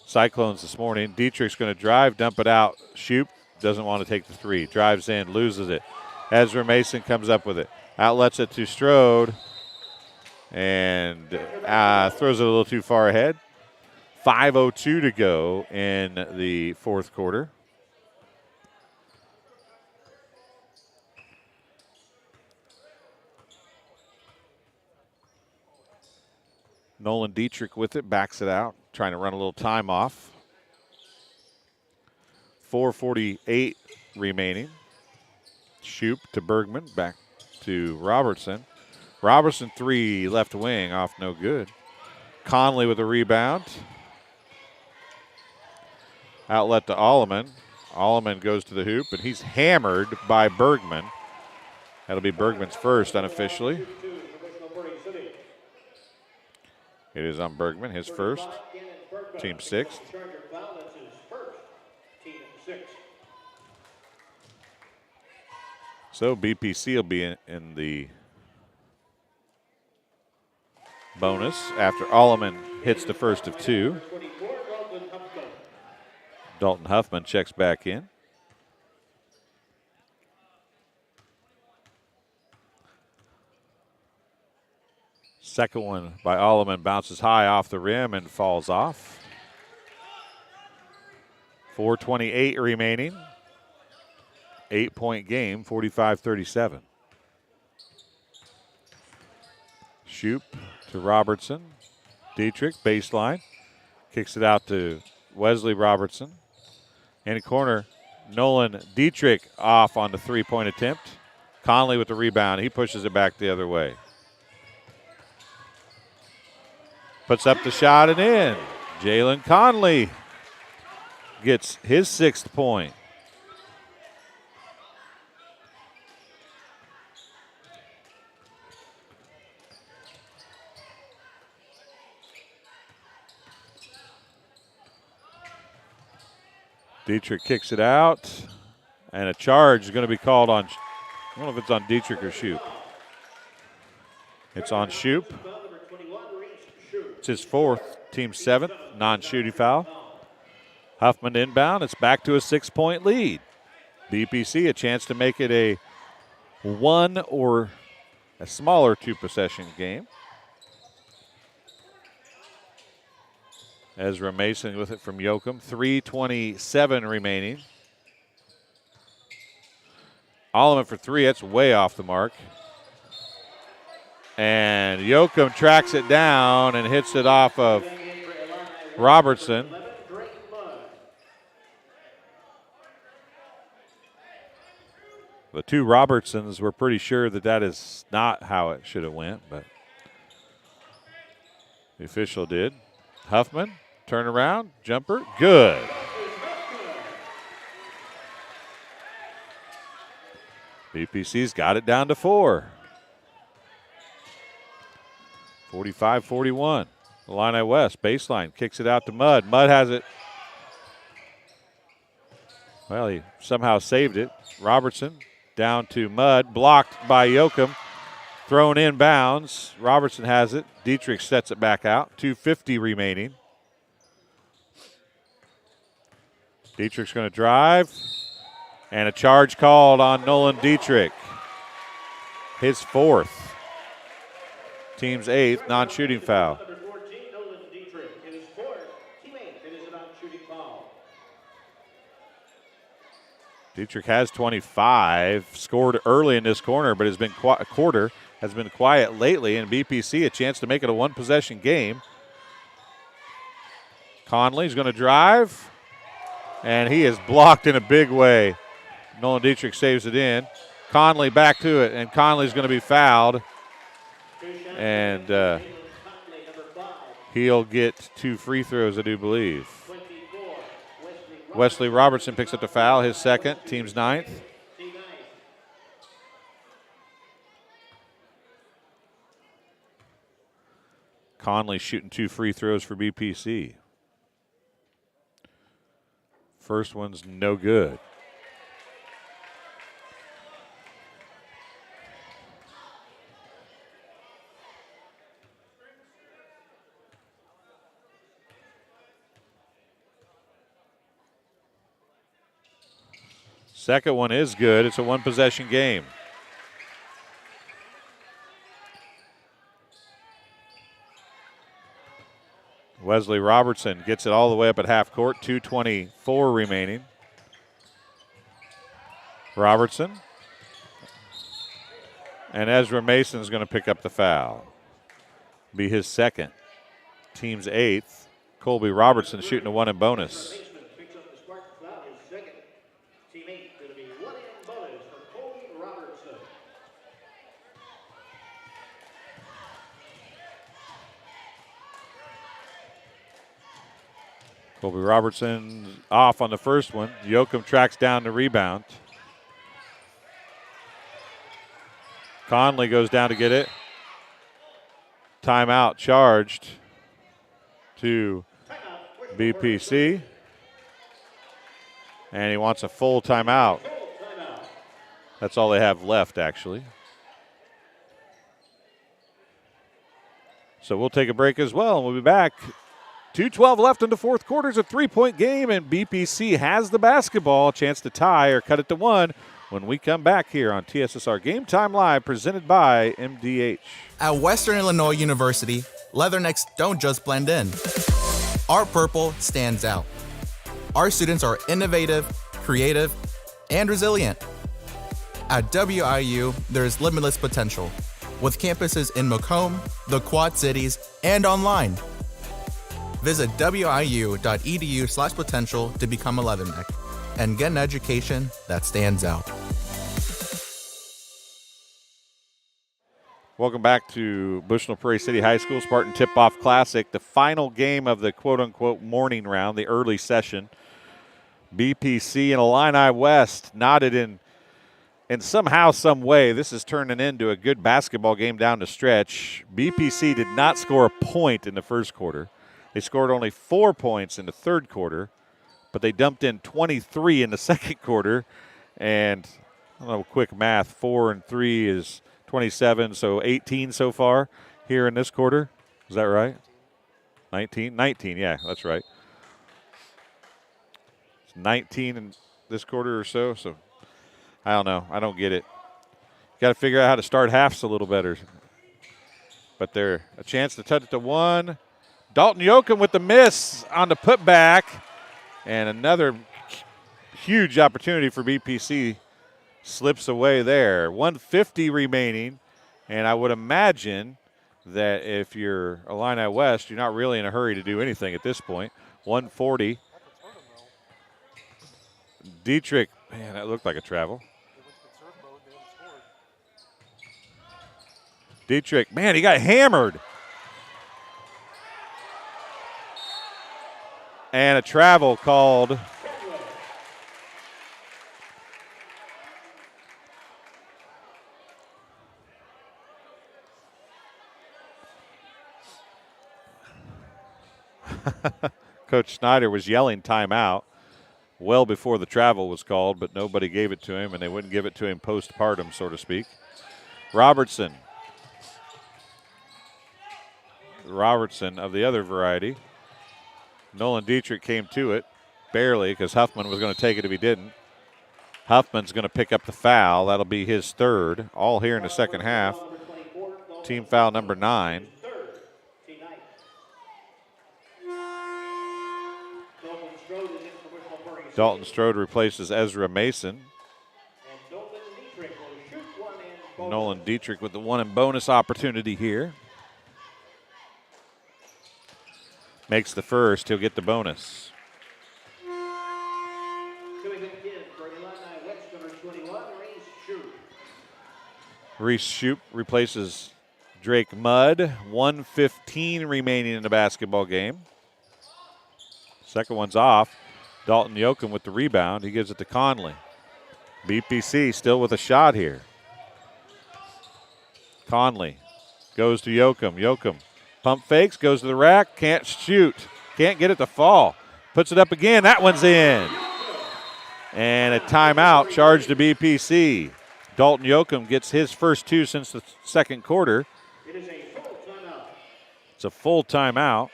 Speaker 7: Cyclones this morning. Dietrich's going to drive, dump it out. Shoop doesn't want to take the 3. Drives in, loses it. Ezra Mason comes up with it. Outlets it to Strode and throws it a little too far ahead. 5:02 to go in the fourth quarter. Nolan Dietrich with it, backs it out, trying to run a little time off. 4:48 remaining. Shoop to Bergman, back to Robertson. Robertson 3, left wing, off no good. Conley with a rebound. Outlet to Alleman. Alleman goes to the hoop, and he's hammered by Bergman. That'll be Bergman's first unofficially. It is on Bergman, his first, team 6th. So BPC will be in the bonus after Alleman hits the first of 2. Dalton Huffman checks back in. Second one by Alleman bounces high off the rim and falls off. 4:28 remaining. 8-point game, 45-37. Shoop to Robertson. Dietrich, baseline. Kicks it out to Wesley Robertson. In the corner, Nolan Dietrich off on the three-point attempt. Conley with the rebound. He pushes it back the other way. Puts up the shot and in. Jalen Conley gets his 6th point. Dietrich kicks it out, and a charge is going to be called on, I don't know if it's on Dietrich or Shoop. It's on Shoop. It's his 4th, team 7th, non-shooting foul. Huffman inbound. It's back to a 6-point lead. BPC a chance to make it a 1 or a smaller 2-possession game. Ezra Mason with it from Yoakum. 3:27 remaining. Alleman for 3. That's way off the mark. And Yoakum tracks it down and hits it off of Robertson. The two Robertsons were pretty sure that that is not how it should have went, but the official did. Huffman, turnaround, jumper, good. BPC's got it down to 4. 45-41. Illini West, baseline, kicks it out to Mudd. Mudd has it. Well, he somehow saved it. Robertson down to Mudd, blocked by Yoakum. Thrown in bounds. Robertson has it. Dietrich sets it back out. 2:50 remaining. Dietrich's going to drive. And a charge called on Nolan Dietrich. His 4th. Team's 8th non-shooting foul. Dietrich has 25. Scored early in this corner, but has been quarter. Has been quiet lately, and BPC a chance to make it a 1-possession game. Conley's going to drive, and he is blocked in a big way. Nolan Dietrich saves it in. Conley back to it, and Conley's going to be fouled. And he'll get 2 free throws, I do believe. Wesley Robertson picks up the foul, his 2nd, team's 9th. Conley shooting 2 free throws for BPC. First one's no good. Second one is good. It's a 1-possession game. Wesley Robertson gets it all the way up at half court. 2:24 remaining. Robertson. And Ezra Mason is going to pick up the foul. Be his 2nd. Team's 8th. Colby Robertson shooting a 1 in bonus. Colby Robertson off on the first one. Yoakum tracks down the rebound. Conley goes down to get it. Timeout charged to BPC. And he wants a full timeout. That's all they have left, actually. So we'll take a break as well, and we'll be back 2:12 left in the fourth quarter. It's a three-point game, and BPC has the basketball. A chance to tie or cut it to one when we come back here on TSSR Game Time Live, presented by MDH.
Speaker 14: At Western Illinois University, Leathernecks don't just blend in. Our purple stands out. Our students are innovative, creative, and resilient. At WIU, there's limitless potential, with campuses in Macomb, the Quad Cities, and online. Visit wiu.edu/potential to become a Leatherneck and get an education that stands out.
Speaker 7: Welcome back to Bushnell-Prairie City High School Spartan Tip-Off Classic, the final game of the quote-unquote morning round, the early session. BPC and Illini West knotted in somehow, some way, this is turning into a good basketball game down the stretch. BPC did not score a point in the first quarter. They scored only 4 points in the third quarter, but they dumped in 23 in the second quarter. And I don't know, quick math, 4 and 3 is 27, so 18 so far here in this quarter. Is that right? 19? 19, yeah, that's right. It's 19 in this quarter or so, so I don't know. I don't get it. Got to figure out how to start halves a little better. But they're a chance to touch it to one. Dalton Yoakum with the miss on the putback. And another huge opportunity for BPC slips away there. 150 remaining. And I would imagine that if you're Illini West, you're not really in a hurry to do anything at this point. 140. Dietrich, man, that looked like a travel. Dietrich, man, he got hammered. And a travel called. Coach Snyder was yelling timeout well before the travel was called, but nobody gave it to him, and they wouldn't give it to him postpartum, so to speak. Robertson of the other variety. Nolan Dietrich came to it, barely, because Huffman was going to take it if he didn't. Huffman's going to pick up the foul. That'll be his third, all here in the second half. Team foul number 9. Dalton Strode replaces Ezra Mason. Nolan Dietrich with the one and bonus opportunity here. Makes the first, he'll get the bonus. Reese Shoup replaces Drake Mudd. 1:15 remaining in the basketball game. Second one's off. Dalton Yoakum with the rebound. He gives it to Conley. BPC still with a shot here. Conley goes to Yoakum. Yoakum pump fakes, goes to the rack, can't shoot, can't get it to fall. Puts it up again, that one's in. And a timeout charged to BPC. Dalton Yoakum gets his first 2 since the second quarter. It's a full timeout.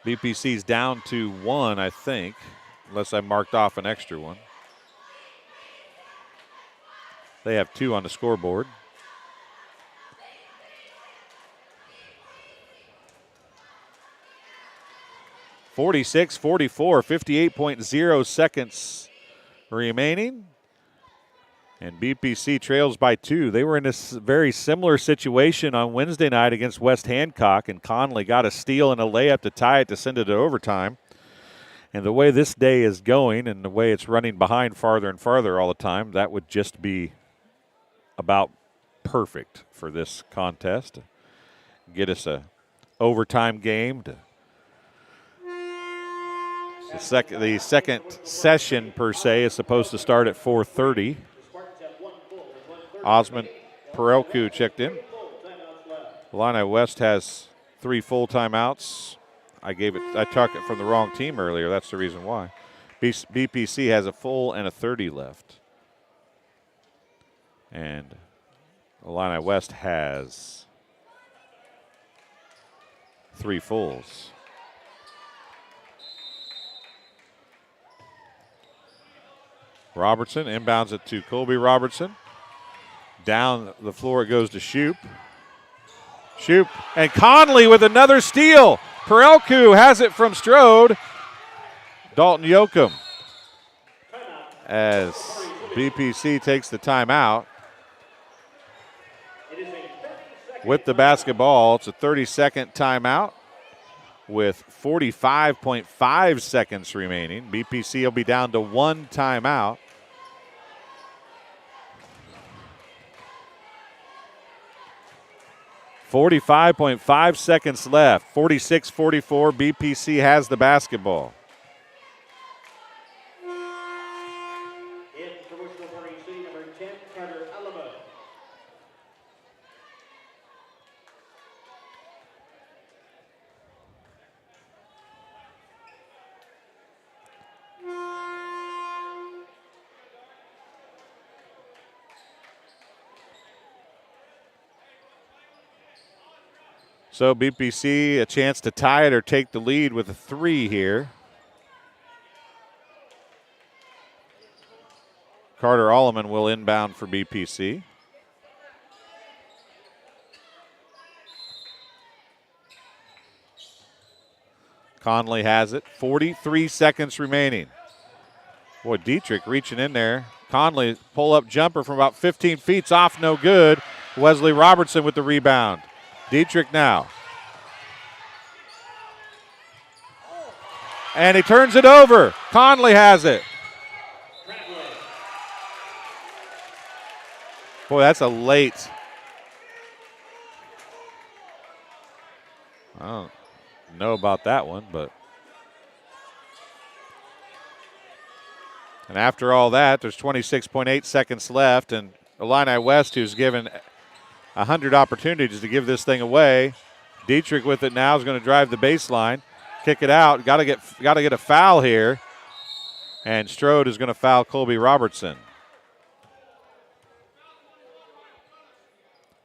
Speaker 7: BPC's down to 1, I think, unless I marked off an extra one. They have 2 on the scoreboard. (46-44), 58.0 seconds remaining. And BPC trails by 2. They were in this very similar situation on Wednesday night against West Hancock, and Conley got a steal and a layup to tie it to send it to overtime. And the way this day is going and the way it's running behind farther and farther all the time, that would just be about perfect for this contest. Get us a overtime game. The second session, per se, is supposed to start at 4:30. Osmond Perelku checked in. Illini West has 3 full timeouts. I took it from the wrong team earlier. That's the reason why. BPC has a full and a 30 left. And Illini West has 3 fulls. Robertson inbounds it to Colby Robertson. Down the floor it goes to Shoup. Shoup and Conley with another steal. Perelku has it from Strode. Dalton Yoakum as BPC takes the timeout. With the basketball, it's a 30-second timeout with 45.5 seconds remaining. BPC will be down to one timeout. .5 seconds left. 46-44. BPC has the basketball. So BPC a chance to tie it or take the lead with a 3 here. Carter Alleman will inbound for BPC. Conley has it. 43 seconds remaining. Boy, Dietrich reaching in there. Conley pull-up jumper from about 15 feet off, no good. Wesley Robertson with the rebound. Dietrich now. And he turns it over. Conley has it. Boy, that's a late. I don't know about that one, but. And after all that, there's 26.8 seconds left, and Illini West, who's given 100 opportunities to give this thing away. Dietrich with it now is going to drive the baseline, kick it out. Got to get a foul here, and Strode is going to foul Colby Robertson.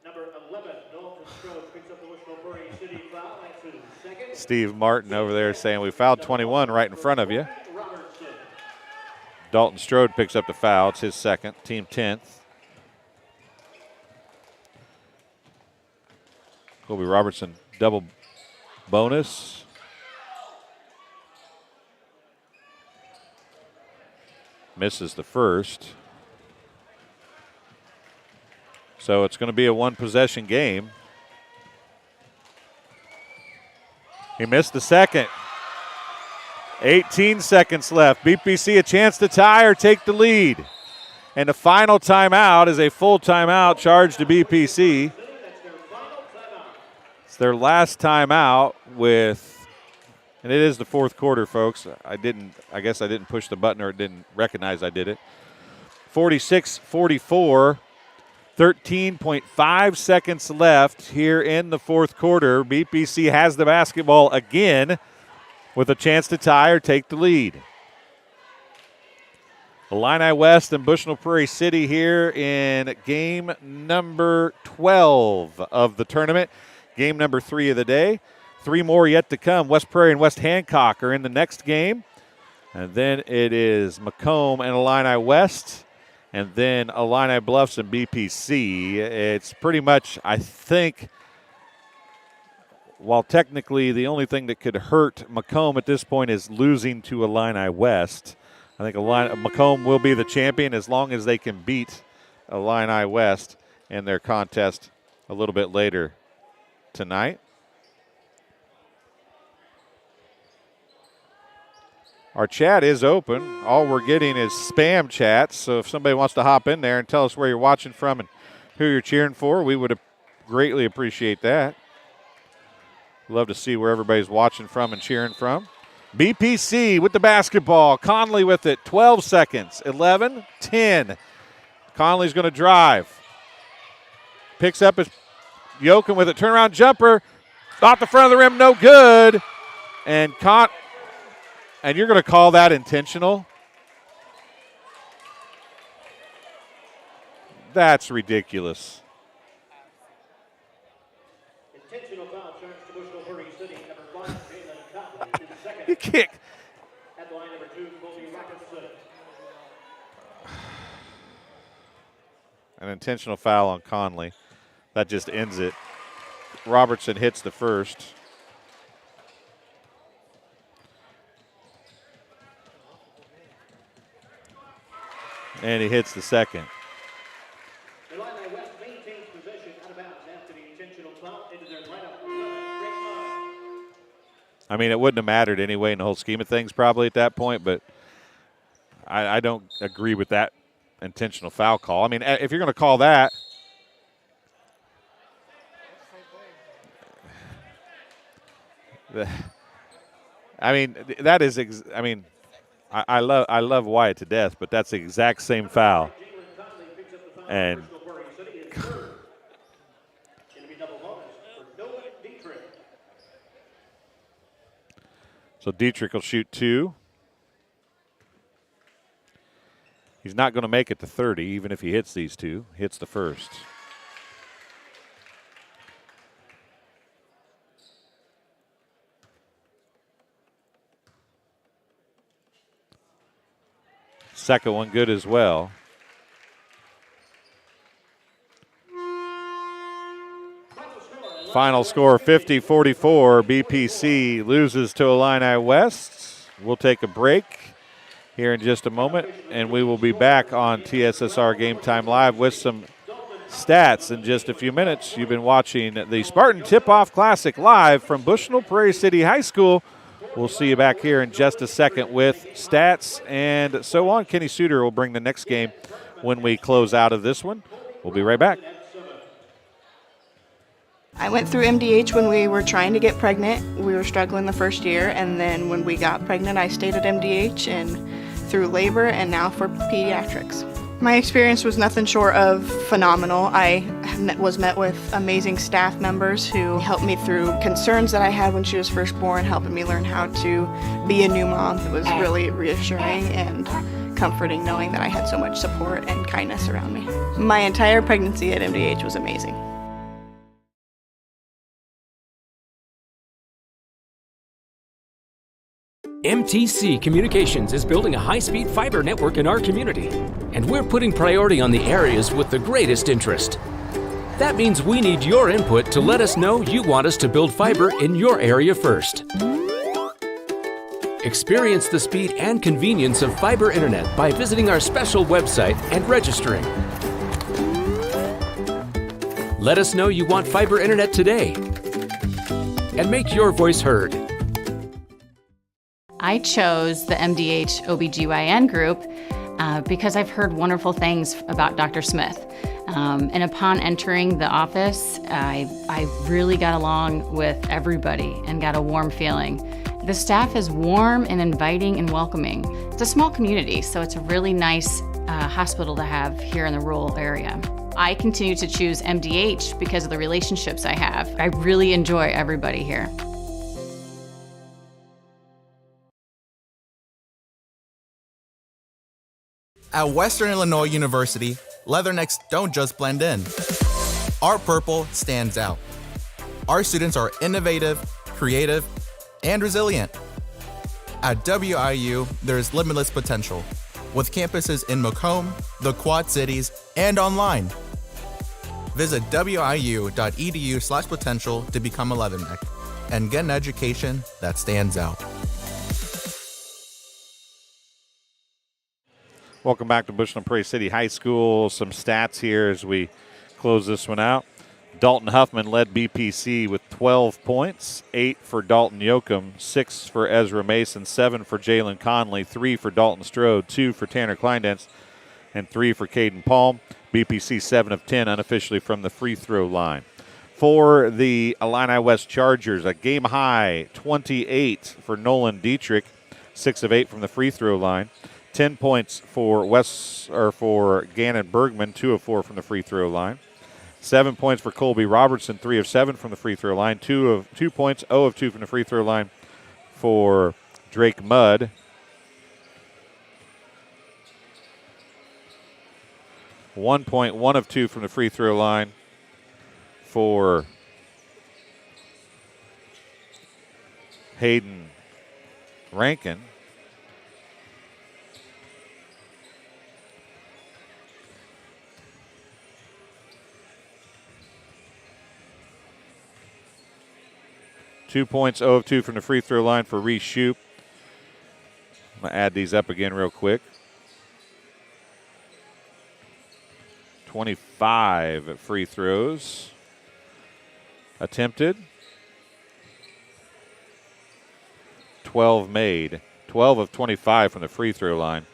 Speaker 17: Number 11, Dalton Strode picks up the Bushnell-Prairie City foul. That's his second.
Speaker 7: Steve Martin over there saying we fouled 21 right in front of you. Dalton Strode picks up the foul. It's his second, team 10th. Colby Robertson, double bonus. Misses the first. So it's going to be a one-possession game. He missed the second. 18 seconds left. BPC a chance to tie or take the lead. And the final timeout is a full timeout charged to BPC. It's their last timeout with, and it is the fourth quarter, folks. I guess I didn't push the button or it didn't recognize I did it. 46-44. 13.5 seconds left here in the fourth quarter. BPC has the basketball again, with a chance to tie or take the lead. Illini West and Bushnell-Prairie City here in game number 12 of the tournament. Game number 3 of the day. 3 more yet to come. West Prairie and West Hancock are in the next game. And then it is Macomb and Illini West. And then Illini Bluffs and BPC. It's pretty much, I think, while technically the only thing that could hurt Macomb at this point is losing to Illini West. I think Macomb will be the champion as long as they can beat Illini West in their contest a little bit later tonight. Our chat is open. All we're getting is spam chats, so if somebody wants to hop in there and tell us where you're watching from and who you're cheering for, we would greatly appreciate that. Love to see where everybody's watching from and cheering from. BPC with the basketball. Conley with it. 12 seconds. 11, 10. Conley's going to drive. Picks up his Yoakum with it. Turnaround jumper. Off the front of the rim. No good. And you're going to call that intentional? That's ridiculous.
Speaker 17: Intentional foul charged to Bushnell-Prairie City. Number 5, Jalen Conley, his second.
Speaker 7: You kick.
Speaker 17: At line number 2, Colby Robertson.
Speaker 7: an intentional foul on Conley. That just ends it. Robertson hits the first. And he hits the second.
Speaker 17: Illini West maintains possession out of bounds after the intentional foul into their lineup.
Speaker 7: I mean, it wouldn't have mattered anyway in the whole scheme of things probably at that point, but I don't agree with that intentional foul call. I mean, if you're going to call that, I mean, that is, I mean, I love Wyatt to death, but that's the exact same foul. And so Dietrich will shoot 2. He's not going to make it to 30, even if he hits these 2. Hits the first. Second one good as well. Final score 50-44. BPC loses to Illini West. We'll take a break here in just a moment, and we will be back on TSSR Game Time Live with some stats in just a few minutes. You've been watching the Spartan Tip-Off Classic live from Bushnell-Prairie City High School. We'll see you back here in just a second with stats and so on. Kenny Suter will bring the next game when we close out of this one. We'll be right back.
Speaker 10: I went through MDH when we were trying to get pregnant. We were struggling the first year, and then when we got pregnant, I stayed at MDH and through labor and now for pediatrics. My experience was nothing short of phenomenal. I was met with amazing staff members who helped me through concerns that I had when she was first born, helping me learn how to be a new mom. It was really reassuring and comforting knowing that I had so much support and kindness around me. My entire pregnancy at MDH was amazing.
Speaker 18: MTC Communications is building a high-speed fiber network in our community, and we're putting priority on the areas with the greatest interest. That means we need your input to let us know you want us to build fiber in your area first. Experience the speed and convenience of fiber internet by visiting our special website and registering. Let us know you want fiber internet today, and make your voice heard.
Speaker 15: I chose the MDH OBGYN group because I've heard wonderful things about Dr. Smith. And upon entering the office, I really got along with everybody and got a warm feeling. The staff is warm and inviting and welcoming. It's a small community, so it's a really nice hospital to have here in the rural area. I continue to choose MDH because of the relationships I have. I really enjoy everybody here.
Speaker 14: At Western Illinois University, leathernecks don't just blend in. Our purple stands out. Our students are innovative, creative, and resilient. At WIU, there is limitless potential, with campuses in Macomb, the Quad Cities, and online. Visit wiu.edu/potential to become a leatherneck and get an education that stands out.
Speaker 7: Welcome back to Bushnell-Prairie City High School. Some stats here as we close this one out. Dalton Huffman led BPC with 12 points, 8 for Dalton Yoakum, 6 for Ezra Mason, 7 for Jalen Conley, 3 for Dalton Strode, 2 for Tanner Kleindentz, and 3 for Caden Palm. BPC 7 of 10 unofficially from the free throw line. For the Illini West Chargers, a game high 28 for Nolan Dietrich, 6 of 8 from the free throw line. 10 points for Gannon Bergman, 2 of 4 from the free throw line. 7 points for Colby Robertson, 3 of 7 from the free throw line. 2 points, 0 of 2 from the free throw line for Drake Mudd. 1 point, 1 of 2 from the free throw line for Hayden Rankin. 2 points, 0 of 2 from the free throw line for Reese Shoup. I'm going to add these up again real quick. 25 free throws attempted. 12 made. 12 of 25 from the free throw line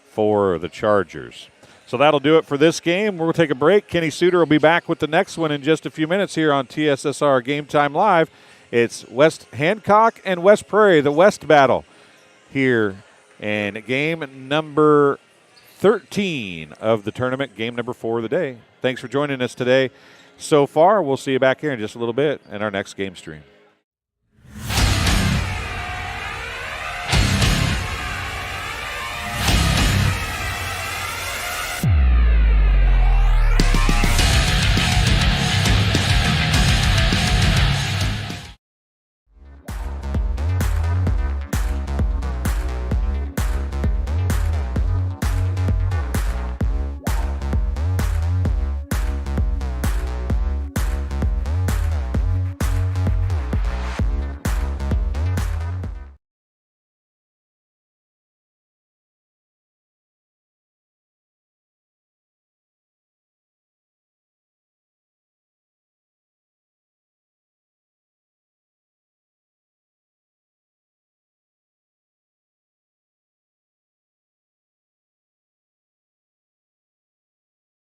Speaker 7: for the Chargers. So that'll do it for this game. We'll take a break. Kenny Suter will be back with the next one in just a few minutes here on TSSR Game Time Live. It's West Hancock and West Prairie, the West battle here in game number 13 of the tournament, game number 4 of the day. Thanks for joining us today so far. We'll see you back here in just a little bit in our next game stream.